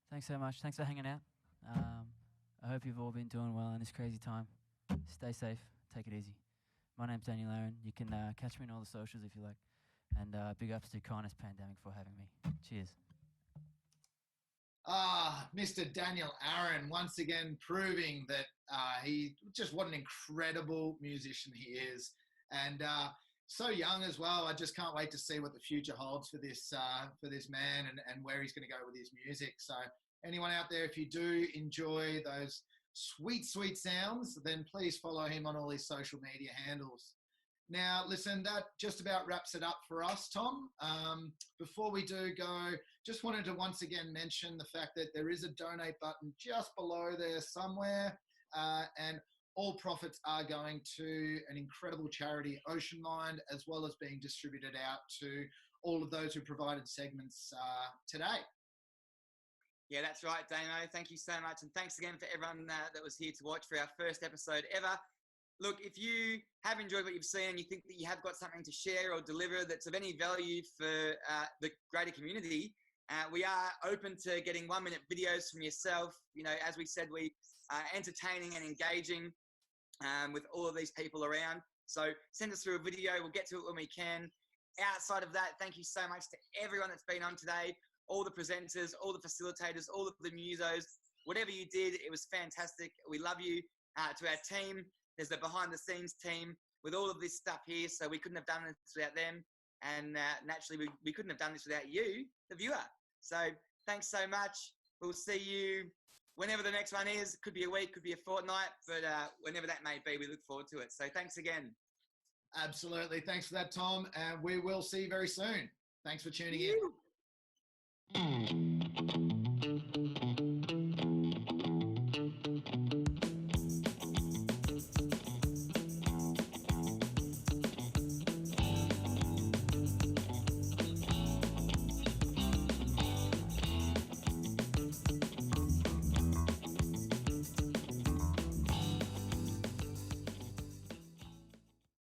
Thanks so much. Thanks for hanging out. I hope you've all been doing well in this crazy time. Stay safe. Take it easy. My name's Daniel Aaron. You can catch me on all the socials if you like. And big ups to Kindness Pandemic for having me. Cheers. Mr. Daniel Aaron, once again proving that what an incredible musician he is. And so young as well. I just can't wait to see what the future holds for this man and where he's going to go with his music. So anyone out there, if you do enjoy those sweet, sweet sounds, then please follow him on all his social media handles. Now, listen, that just about wraps it up for us, Tom. Before we do go, just wanted to once again mention the fact that there is a donate button just below there somewhere, and all profits are going to an incredible charity, Ocean Mind, as well as being distributed out to all of those who provided segments today. Yeah, that's right, Damo. Thank you so much. And thanks again for everyone that was here to watch for our first episode ever. Look, if you have enjoyed what you've seen and you think that you have got something to share or deliver that's of any value for the greater community, we are open to getting 1-minute videos from yourself. You know, as we said, we are entertaining and engaging with all of these people around. So send us through a video. We'll get to it when we can. Outside of that, thank you so much to everyone that's been on today, all the presenters, all the facilitators, all of the musos, whatever you did, it was fantastic. We love you. To our team, there's the behind the scenes team with all of this stuff here. So we couldn't have done this without them. And naturally, we couldn't have done this without you, the viewer. So thanks so much. We'll see you whenever the next one is. Could be a week, could be a fortnight, but whenever that may be, we look forward to it. So thanks again. Absolutely. Thanks for that, Tom. And we will see you very soon. Thanks for tuning in.